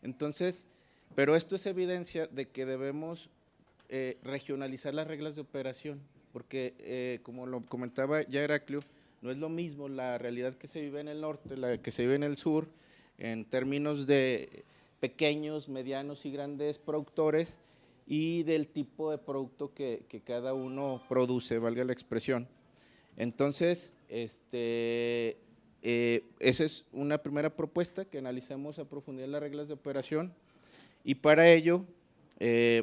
Entonces, pero esto es evidencia de que debemos regionalizar las reglas de operación, porque como lo comentaba ya Heraclio, no es lo mismo la realidad que se vive en el norte, la que se vive en el sur, en términos de pequeños, medianos y grandes productores y del tipo de producto que cada uno produce, valga la expresión. Entonces, esa es una primera propuesta, que analicemos a profundidad las reglas de operación, y para ello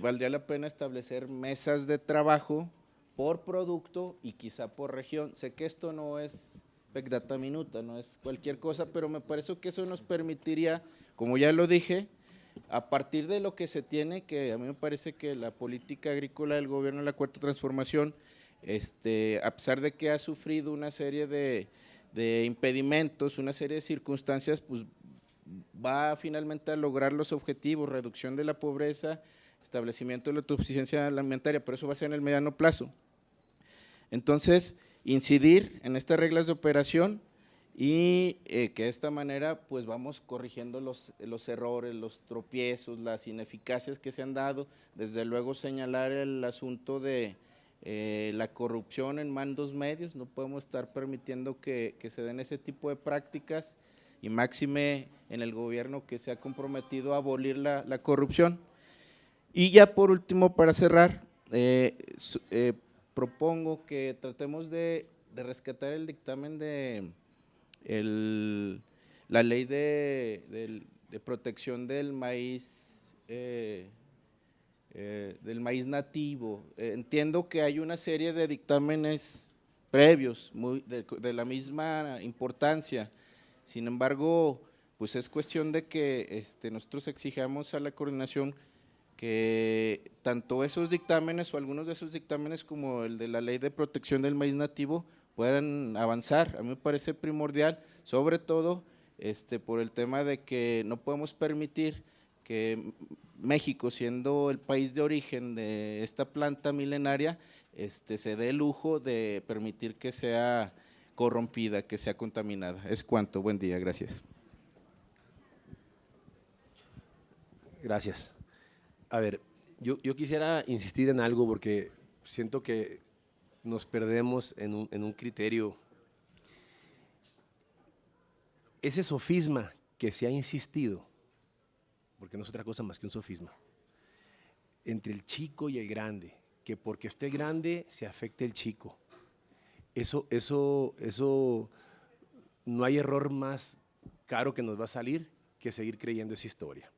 valdría la pena establecer mesas de trabajo por producto y quizá por región. Sé que esto no es data minuta, no es cualquier cosa, pero me parece que eso nos permitiría, como ya lo dije, a partir de lo que se tiene, que a mí me parece que la política agrícola del gobierno de la Cuarta Transformación, a pesar de que ha sufrido una serie de impedimentos, una serie de circunstancias, pues va finalmente a lograr los objetivos: reducción de la pobreza, establecimiento de la autosuficiencia alimentaria, pero eso va a ser en el mediano plazo. Entonces, incidir en estas reglas de operación y que de esta manera pues vamos corrigiendo los errores, los tropiezos, las ineficacias que se han dado. Desde luego señalar el asunto de la corrupción en mandos medios, no podemos estar permitiendo que se den ese tipo de prácticas, y máxime en el gobierno que se ha comprometido a abolir la corrupción. Y ya por último, para cerrar, propongo que tratemos de rescatar el dictamen de la ley de protección del maíz nativo. Entiendo que hay una serie de dictámenes previos de la misma importancia. Sin embargo, pues es cuestión de que nosotros exijamos a la coordinación que tanto esos dictámenes o algunos de esos dictámenes como el de la ley de protección del maíz nativo puedan avanzar. A mí me parece primordial, sobre todo por el tema de que no podemos permitir que México, siendo el país de origen de esta planta milenaria, se dé el lujo de permitir que sea corrompida, que sea contaminada. Es cuanto. Buen día, gracias. Gracias. A ver, yo quisiera insistir en algo porque siento que nos perdemos en un criterio. Ese sofisma que se ha insistido, porque no es otra cosa más que un sofisma, entre el chico y el grande, que porque esté grande se afecte el chico. Eso no hay error más caro que nos va a salir que seguir creyendo esa historia.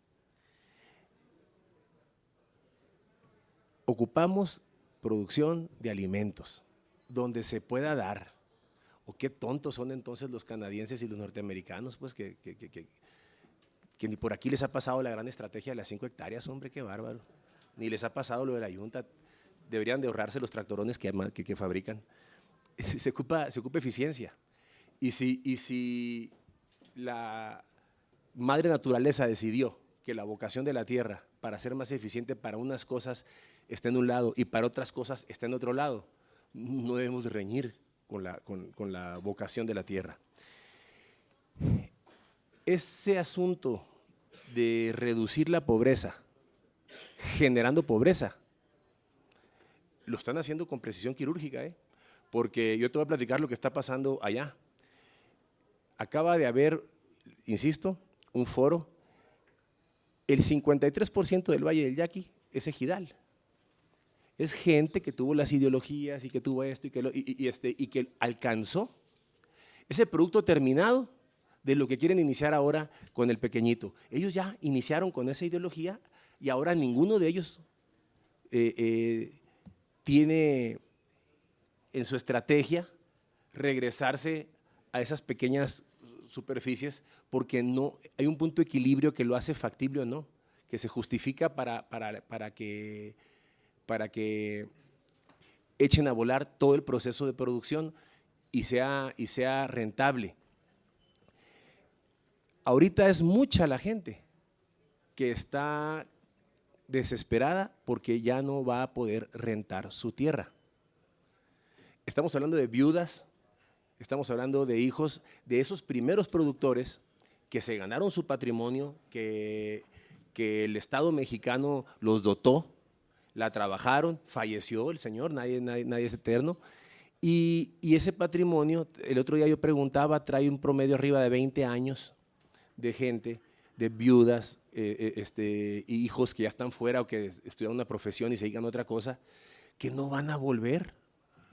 Ocupamos producción de alimentos donde se pueda dar. ¿O qué tontos son entonces los canadienses y los norteamericanos? Pues que ni por aquí les ha pasado la gran estrategia de las 5 hectáreas, hombre, qué bárbaro. Ni les ha pasado lo de la Junta. Deberían de ahorrarse los tractorones que fabrican. Se ocupa eficiencia. Y si la madre naturaleza decidió que la vocación de la tierra para ser más eficiente para unas cosas está en un lado y para otras cosas está en otro lado, no debemos reñir con la vocación de la tierra. Ese asunto de reducir la pobreza, generando pobreza, lo están haciendo con precisión quirúrgica, porque yo te voy a platicar lo que está pasando allá. Acaba de haber, insisto, un foro. El 53% del Valle del Yaqui es ejidal. Es gente que tuvo las ideologías y que tuvo esto y que alcanzó ese producto terminado de lo que quieren iniciar ahora con el pequeñito. Ellos ya iniciaron con esa ideología y ahora ninguno de ellos tiene en su estrategia regresarse a esas pequeñas superficies porque no hay un punto de equilibrio que lo hace factible o no, que se justifica para que echen a volar todo el proceso de producción y sea rentable. Ahorita es mucha la gente que está desesperada porque ya no va a poder rentar su tierra. Estamos hablando de viudas, estamos hablando de hijos de esos primeros productores que se ganaron su patrimonio, que el Estado mexicano los dotó, la trabajaron, falleció el señor, nadie es eterno, y ese patrimonio, el otro día yo preguntaba, trae un promedio arriba de 20 años de gente, de viudas, hijos que ya están fuera o que estudian una profesión y se dedican a otra cosa, que no van a volver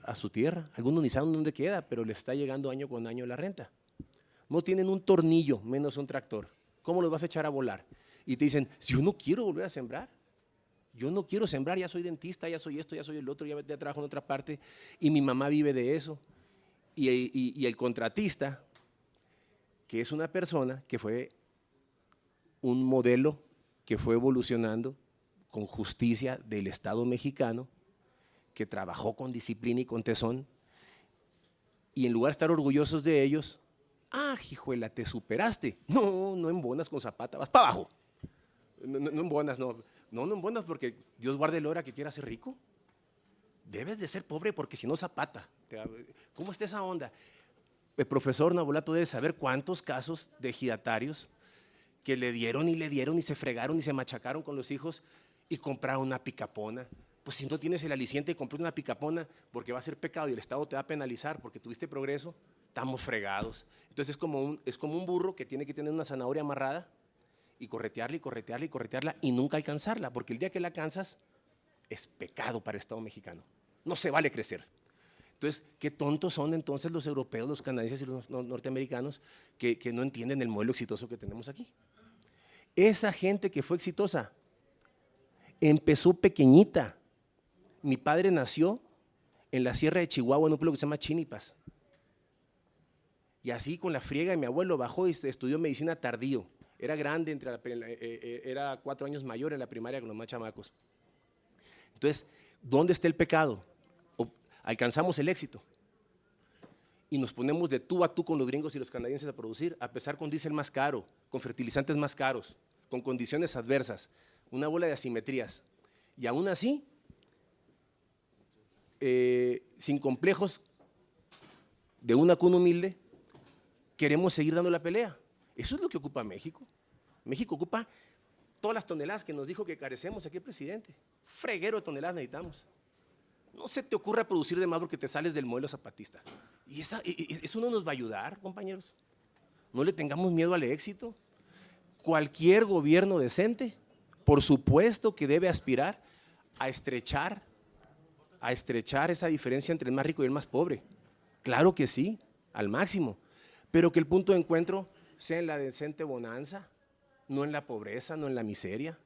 a su tierra. Algunos ni saben dónde queda, pero les está llegando año con año la renta. No tienen un tornillo, menos un tractor. ¿Cómo los vas a echar a volar? Y te dicen, si yo no quiero volver a sembrar, yo no quiero sembrar, ya soy dentista, ya soy esto, ya soy el otro, ya trabajo en otra parte y mi mamá vive de eso. Y el contratista, que es una persona que fue un modelo que fue evolucionando con justicia del Estado mexicano, que trabajó con disciplina y con tesón, y en lugar de estar orgullosos de ellos, hijuela, te superaste. No embonas con zapata, vas para abajo. No embonas, no embonas porque Dios guarde el hora que quieras ser rico. Debes de ser pobre porque si no zapata. ¿Cómo está esa onda? El profesor Nabolato debe saber cuántos casos de ejidatarios que le dieron y se fregaron y se machacaron con los hijos y compraron una picapona. Pues si no tienes el aliciente de comprar una picapona porque va a ser pecado y el Estado te va a penalizar porque tuviste progreso, estamos fregados. Entonces es como un burro que tiene que tener una zanahoria amarrada y corretearla y nunca alcanzarla, porque el día que la alcanzas es pecado para el Estado mexicano. No se vale crecer. Entonces, qué tontos son entonces los europeos, los canadienses y los norteamericanos que no entienden el modelo exitoso que tenemos aquí. Esa gente que fue exitosa empezó pequeñita. Mi padre nació en la sierra de Chihuahua, en un pueblo que se llama Chinipas. Y así con la friega, mi abuelo bajó y estudió medicina tardío. Era grande, era 4 años mayor en la primaria con los más chamacos. Entonces, ¿dónde está el pecado? ¿Alcanzamos el éxito? y nos ponemos de tú a tú con los gringos y los canadienses a producir, a pesar con diésel más caro, con fertilizantes más caros, con condiciones adversas, una bola de asimetrías. Y aún así, sin complejos, de una cuna humilde, queremos seguir dando la pelea. Eso es lo que ocupa México. México ocupa todas las toneladas que nos dijo que carecemos aquí el presidente. Freguero de toneladas necesitamos. No se te ocurra producir de más porque te sales del modelo zapatista. Y eso no nos va a ayudar, compañeros. No le tengamos miedo al éxito. Cualquier gobierno decente, por supuesto que debe aspirar a estrechar esa diferencia entre el más rico y el más pobre. Claro que sí, al máximo. Pero que el punto de encuentro sea en la decente bonanza, no en la pobreza, no en la miseria,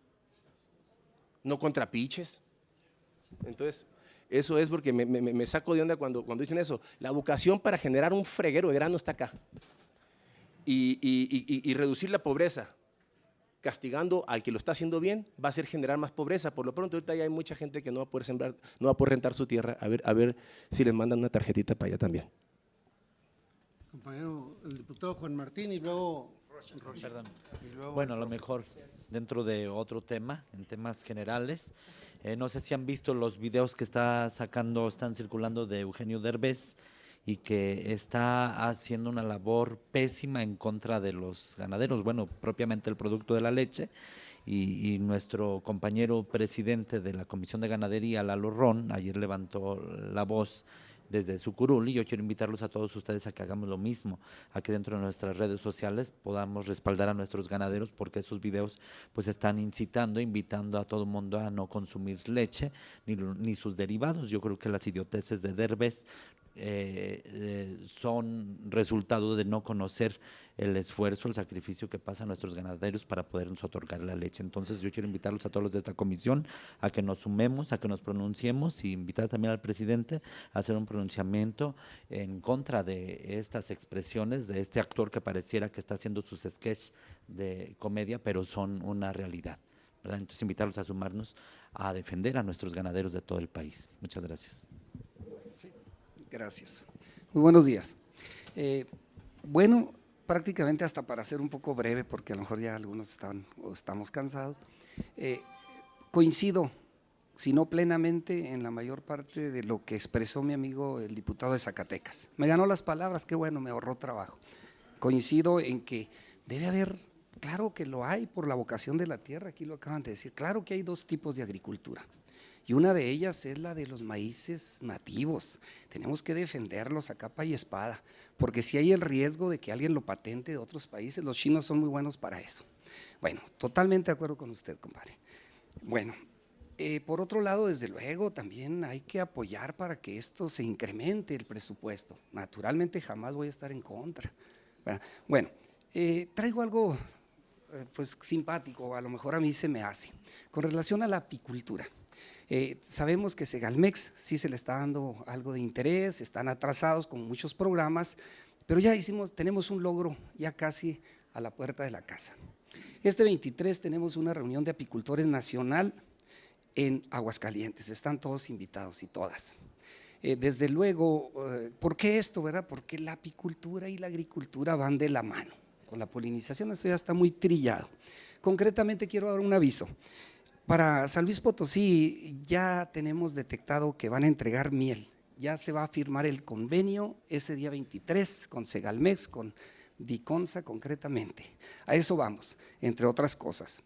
no contra piches. Entonces, eso es porque me saco de onda cuando dicen eso. La vocación para generar un freguero de grano está acá. Y reducir la pobreza, castigando al que lo está haciendo bien, va a ser generar más pobreza. Por lo pronto, ahorita ya hay mucha gente que no va a poder sembrar, no va a poder rentar su tierra. A ver si les mandan una tarjetita para allá también. Compañero, el diputado Juan Martín y luego Rocha. Perdón. Y luego Bueno, a lo mejor dentro de otro tema, en temas generales, no sé si han visto los videos que están circulando de Eugenio Derbez y que está haciendo una labor pésima en contra de los ganaderos, bueno, propiamente el producto de la leche, y nuestro compañero presidente de la Comisión de Ganadería, Lalo Ron, ayer levantó la voz desde su curul, y yo quiero invitarlos a todos ustedes a que hagamos lo mismo, a que dentro de nuestras redes sociales podamos respaldar a nuestros ganaderos, porque esos videos pues están invitando a todo el mundo a no consumir leche ni sus derivados. Yo creo que las idioteces de Derbez son resultado de no conocer el esfuerzo, el sacrificio que pasan nuestros ganaderos para podernos otorgar la leche. Entonces yo quiero invitarlos a todos los de esta comisión a que nos sumemos, a que nos pronunciemos, y invitar también al presidente a hacer un pronunciamiento en contra de estas expresiones de este actor que pareciera que está haciendo sus sketches de comedia, pero son una realidad, ¿verdad? Entonces invitarlos a sumarnos a defender a nuestros ganaderos de todo el país. Muchas gracias. Gracias. Muy buenos días. Bueno, prácticamente hasta para ser un poco breve, porque a lo mejor ya algunos estamos cansados, coincido, si no plenamente, en la mayor parte de lo que expresó mi amigo el diputado de Zacatecas. Me ganó las palabras, qué bueno, me ahorró trabajo. Coincido en que debe haber, claro que lo hay por la vocación de la tierra, aquí lo acaban de decir, claro que hay dos tipos de agricultura. Y una de ellas es la de los maíces nativos. Tenemos que defenderlos a capa y espada, porque si hay el riesgo de que alguien lo patente de otros países, los chinos son muy buenos para eso. Bueno, totalmente de acuerdo con usted, compadre. Bueno, por otro lado, desde luego, también hay que apoyar para que esto se incremente el presupuesto. Naturalmente jamás voy a estar en contra. Bueno, traigo algo pues simpático, a lo mejor a mí se me hace, con relación a la apicultura. Sabemos que Segalmex sí se le está dando algo de interés, están atrasados con muchos programas, pero ya tenemos un logro ya casi a la puerta de la casa. Este 23 tenemos una reunión de apicultores nacional en Aguascalientes, están todos invitados y todas. Desde luego, ¿por qué esto, verdad? Porque la apicultura y la agricultura van de la mano, con la polinización esto ya está muy trillado. Concretamente quiero dar un aviso. Para San Luis Potosí ya tenemos detectado que van a entregar miel, ya se va a firmar el convenio ese día 23 con Segalmex, con Diconsa concretamente, a eso vamos, entre otras cosas.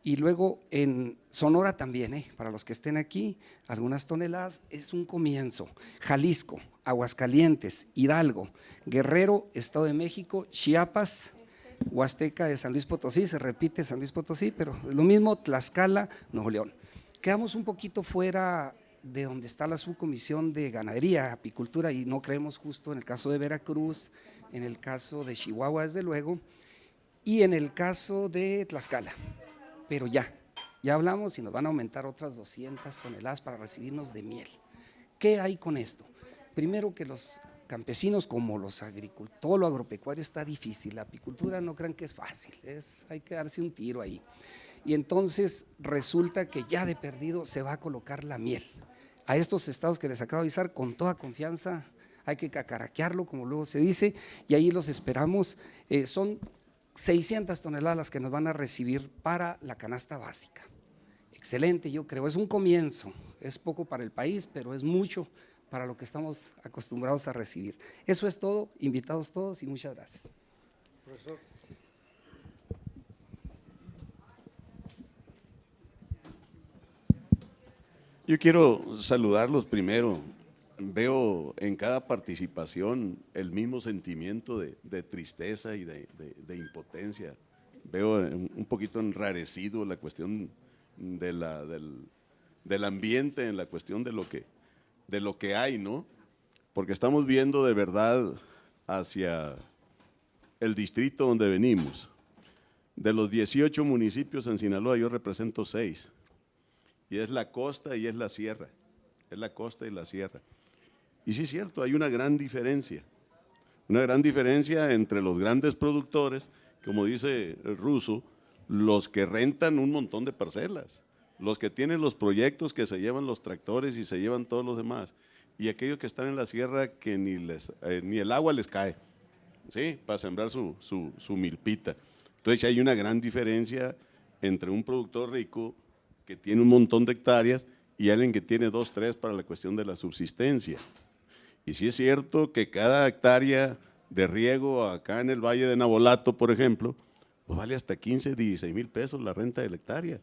Y luego en Sonora también, para los que estén aquí, algunas toneladas, es un comienzo. Jalisco, Aguascalientes, Hidalgo, Guerrero, Estado de México, Chiapas, Huasteca de San Luis Potosí, se repite San Luis Potosí, pero lo mismo Tlaxcala, Nuevo León. Quedamos un poquito fuera de donde está la subcomisión de ganadería, apicultura, y no creemos justo en el caso de Veracruz, en el caso de Chihuahua desde luego, y en el caso de Tlaxcala, pero ya hablamos y nos van a aumentar otras 200 toneladas para recibirnos de miel. ¿Qué hay con esto? Primero que los campesinos como los agricultores, todo lo agropecuario está difícil, la apicultura no crean que es fácil, hay que darse un tiro ahí. Y entonces resulta que ya de perdido se va a colocar la miel. A estos estados que les acabo de avisar, con toda confianza, hay que cacaraquearlo, como luego se dice, y ahí los esperamos. Son 600 toneladas las que nos van a recibir para la canasta básica. Excelente, yo creo, es un comienzo, es poco para el país, pero es mucho para lo que estamos acostumbrados a recibir. Eso es todo, invitados todos y muchas gracias. Profesor. Yo quiero saludarlos primero. Veo en cada participación el mismo sentimiento de tristeza y de impotencia. Veo un poquito enrarecido la cuestión del ambiente, en la cuestión de lo que hay, ¿no? Porque estamos viendo de verdad hacia el distrito donde venimos. De los 18 municipios en Sinaloa, yo represento 6. Y es la costa y es la sierra. Es la costa y la sierra. Y sí es cierto, hay una gran diferencia entre los grandes productores, como dice el ruso, los que rentan un montón de parcelas, los que tienen los proyectos que se llevan los tractores y se llevan todos los demás, y aquellos que están en la sierra que ni el agua les cae, ¿sí? Para sembrar su milpita. Entonces hay una gran diferencia entre un productor rico que tiene un montón de hectáreas y alguien que tiene 2, 3 para la cuestión de la subsistencia. Y sí es cierto que cada hectárea de riego acá en el Valle de Nabolato, por ejemplo, pues vale hasta 15, 16 mil pesos la renta de la hectárea.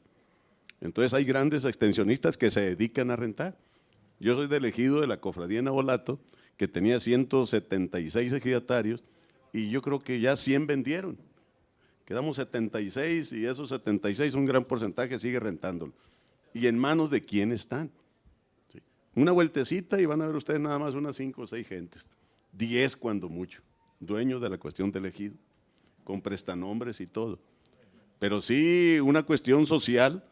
Entonces hay grandes extensionistas que se dedican a rentar. Yo soy del ejido de la Cofradía de Nabolato, que tenía 176 ejidatarios, y yo creo que ya 100 vendieron. Quedamos 76 y esos 76, un gran porcentaje sigue rentándolo. ¿Y en manos de quién están? ¿Sí? Una vueltecita y van a ver ustedes nada más unas 5 o 6 gentes, 10 cuando mucho, dueños de la cuestión del ejido, con prestanombres y todo. Pero sí una cuestión social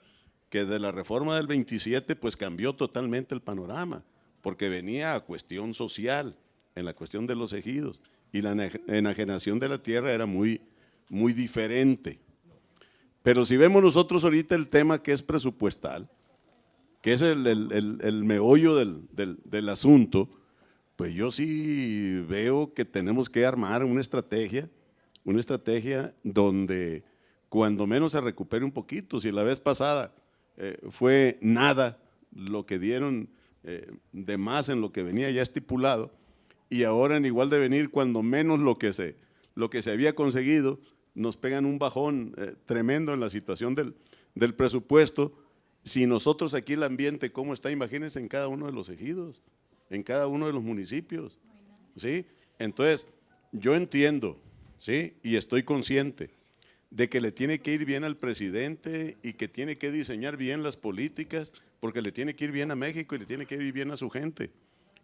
que de la reforma del 27 pues cambió totalmente el panorama, porque venía a cuestión social, en la cuestión de los ejidos, y la enajenación de la tierra era muy diferente. Pero si vemos nosotros ahorita el tema que es presupuestal, que es el meollo del asunto, pues yo sí veo que tenemos que armar una estrategia donde cuando menos se recupere un poquito. Si la vez pasada fue nada lo que dieron de más en lo que venía ya estipulado, y ahora en igual de venir cuando menos lo que se había conseguido, nos pegan un bajón tremendo en la situación del presupuesto. Si nosotros aquí el ambiente cómo está, imagínense en cada uno de los ejidos, en cada uno de los municipios, ¿sí? Entonces, yo entiendo, ¿sí? Y estoy consciente de que le tiene que ir bien al presidente y que tiene que diseñar bien las políticas, porque le tiene que ir bien a México y le tiene que ir bien a su gente,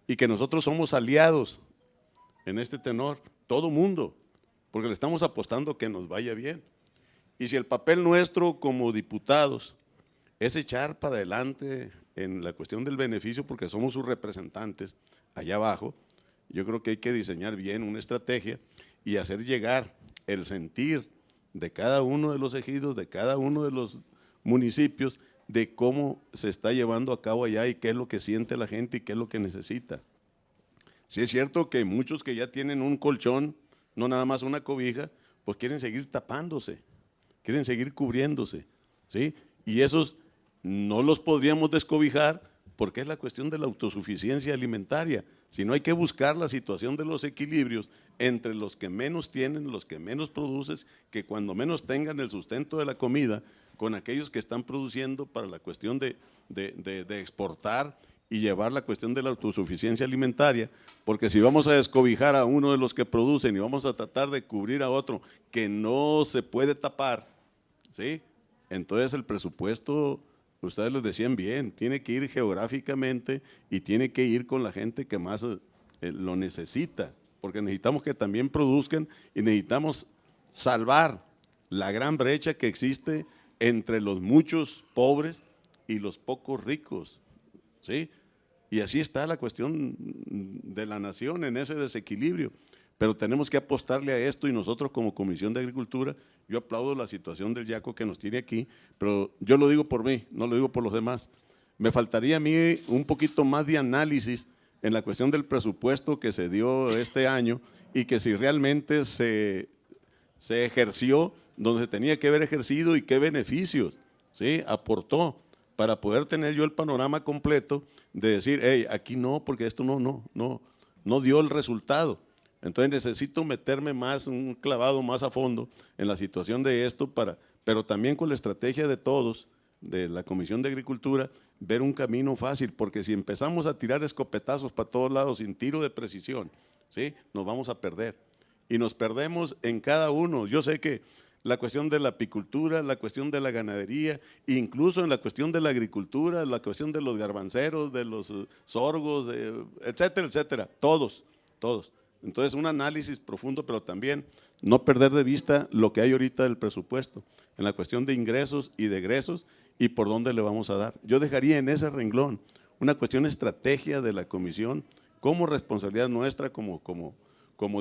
y que nosotros somos aliados en este tenor, todo mundo, porque le estamos apostando que nos vaya bien. Y si el papel nuestro como diputados es echar para adelante en la cuestión del beneficio, porque somos sus representantes allá abajo, yo creo que hay que diseñar bien una estrategia y hacer llegar el sentir de cada uno de los ejidos, de cada uno de los municipios, de cómo se está llevando a cabo allá y qué es lo que siente la gente y qué es lo que necesita. Sí es cierto que muchos que ya tienen un colchón, no nada más una cobija, pues quieren seguir tapándose, quieren seguir cubriéndose, ¿sí? Y esos no los podríamos descobijar porque es la cuestión de la autosuficiencia alimentaria, sino hay que buscar la situación de los equilibrios entre los que menos tienen, los que menos producen, que cuando menos tengan el sustento de la comida, con aquellos que están produciendo para la cuestión de exportar y llevar la cuestión de la autosuficiencia alimentaria, porque si vamos a descobijar a uno de los que producen y vamos a tratar de cubrir a otro que no se puede tapar, ¿sí? Entonces el presupuesto, ustedes lo decían bien, tiene que ir geográficamente y tiene que ir con la gente que más lo necesita, porque necesitamos que también produzcan y necesitamos salvar la gran brecha que existe entre los muchos pobres y los pocos ricos, ¿sí? Y así está la cuestión de la nación en ese desequilibrio, pero tenemos que apostarle a esto y nosotros como Comisión de Agricultura, yo aplaudo la situación del Yaco que nos tiene aquí, pero yo lo digo por mí, no lo digo por los demás. Me faltaría a mí un poquito más de análisis en la cuestión del presupuesto que se dio este año y que si realmente se ejerció donde se tenía que haber ejercido y qué beneficios, ¿sí?, aportó para poder tener yo el panorama completo de decir, hey, aquí no, porque esto no dio el resultado. Entonces necesito meterme más, un clavado más a fondo en la situación de esto, pero también con la estrategia de todos, de la Comisión de Agricultura, ver un camino fácil, porque si empezamos a tirar escopetazos para todos lados sin tiro de precisión, ¿sí?, nos vamos a perder. Y nos perdemos en cada uno. Yo sé que la cuestión de la apicultura, la cuestión de la ganadería, incluso en la cuestión de la agricultura, la cuestión de los garbanceros, de los sorgos, etcétera, etcétera, todos. Entonces, un análisis profundo, pero también no perder de vista lo que hay ahorita del presupuesto, en la cuestión de ingresos y de egresos y por dónde le vamos a dar. Yo dejaría en ese renglón una cuestión de estrategia de la comisión, como responsabilidad nuestra como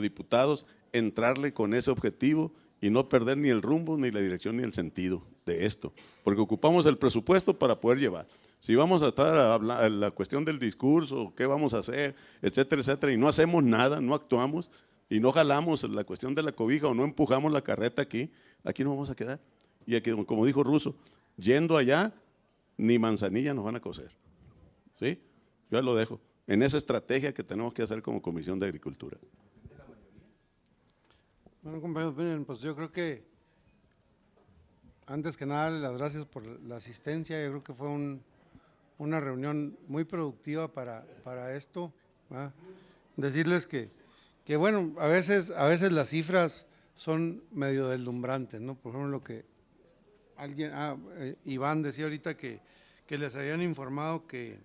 diputados, entrarle con ese objetivo y no perder ni el rumbo, ni la dirección, ni el sentido de esto, porque ocupamos el presupuesto para poder llevar. Si vamos a estar a la cuestión del discurso, qué vamos a hacer, etcétera, etcétera, y no hacemos nada, no actuamos y no jalamos la cuestión de la cobija o no empujamos la carreta aquí nos vamos a quedar. Y aquí, como dijo Russo, yendo allá, ni manzanilla nos van a coser. ¿Sí? Yo ya lo dejo en esa estrategia que tenemos que hacer como Comisión de Agricultura. Bueno, compañeros, miren, pues yo creo que antes que nada darle las gracias por la asistencia. Yo creo que fue una reunión muy productiva para esto, ¿verdad? Decirles que bueno, a veces las cifras son medio deslumbrantes, ¿no? Por ejemplo, lo que Iván decía ahorita que les habían informado que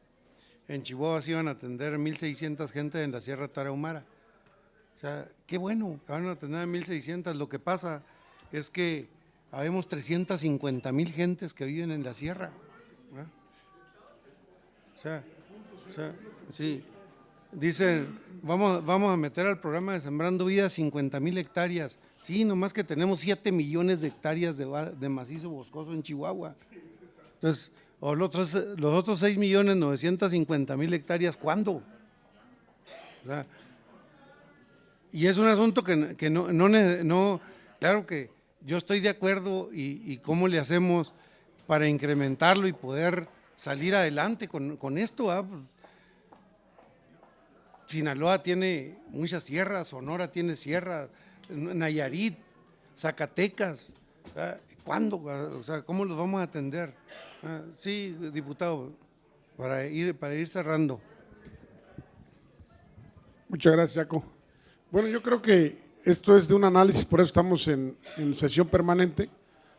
en Chihuahua se iban a atender 1,600 gente en la Sierra Tarahumara. O sea, qué bueno que van a atender a 1,600. Lo que pasa es que habemos 350,000 gentes que viven en la sierra, ¿verdad? O sea, sí. Dicen, vamos a meter al programa de Sembrando Vida 50,000 hectáreas. Sí, nomás que tenemos 7 millones de hectáreas de macizo boscoso en Chihuahua. Entonces, los otros 6,950,000 hectáreas, ¿cuándo? O sea, y es un asunto que no, claro que yo estoy de acuerdo y cómo le hacemos para incrementarlo y poder salir adelante con esto, ¿ah? Sinaloa tiene muchas sierras, Sonora tiene sierras, Nayarit, Zacatecas, ¿cuándo? O sea, ¿cómo los vamos a atender? Sí, diputado, para ir cerrando. Muchas gracias, Jaco. Bueno, yo creo que esto es de un análisis, por eso estamos en sesión permanente,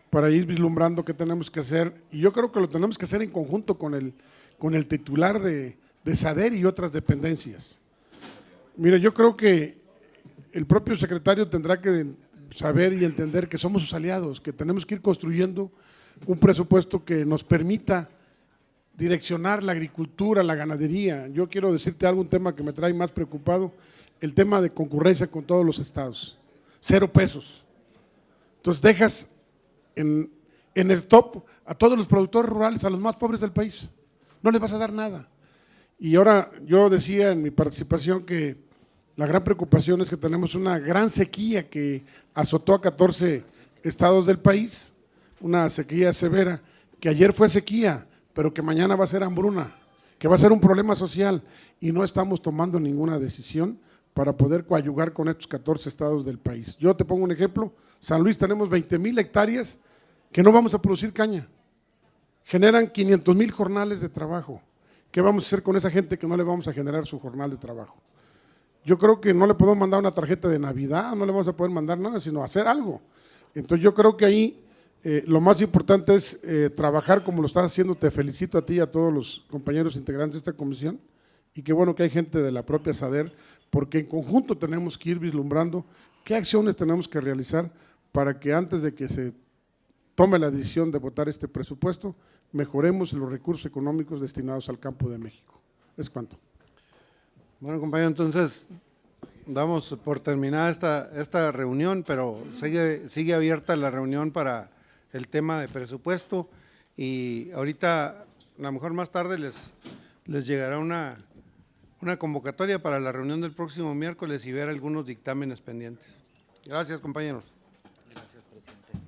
para ir vislumbrando qué tenemos que hacer, y yo creo que lo tenemos que hacer en conjunto con el titular de SADER y otras dependencias. Mire, yo creo que el propio secretario tendrá que saber y entender que somos sus aliados, que tenemos que ir construyendo un presupuesto que nos permita direccionar la agricultura, la ganadería. Yo quiero decirte algo, un tema que me trae más preocupado, el tema de concurrencia con todos los estados, 0 pesos. Entonces dejas en stop a todos los productores rurales, a los más pobres del país, no les vas a dar nada. Y ahora yo decía en mi participación que la gran preocupación es que tenemos una gran sequía que azotó a 14 estados del país, una sequía severa, que ayer fue sequía, pero que mañana va a ser hambruna, que va a ser un problema social, y no estamos tomando ninguna decisión para poder coadyuvar con estos 14 estados del país. Yo te pongo un ejemplo, San Luis tenemos 20,000 hectáreas que no vamos a producir caña, generan 500,000 jornales de trabajo. ¿Qué vamos a hacer con esa gente que no le vamos a generar su jornal de trabajo? Yo creo que no le podemos mandar una tarjeta de Navidad, no le vamos a poder mandar nada, sino hacer algo. Entonces yo creo que ahí lo más importante es trabajar como lo estás haciendo. Te felicito a ti y a todos los compañeros integrantes de esta comisión, y qué bueno que hay gente de la propia SADER, porque en conjunto tenemos que ir vislumbrando qué acciones tenemos que realizar para que antes de que se tome la decisión de votar este presupuesto, mejoremos los recursos económicos destinados al campo de México. Es cuanto. Bueno, compañero, entonces damos por terminada esta reunión, pero sigue abierta la reunión para el tema de presupuesto, y ahorita, a lo mejor más tarde, les llegará una convocatoria para la reunión del próximo miércoles y ver algunos dictámenes pendientes. Gracias, compañeros. Gracias, presidente.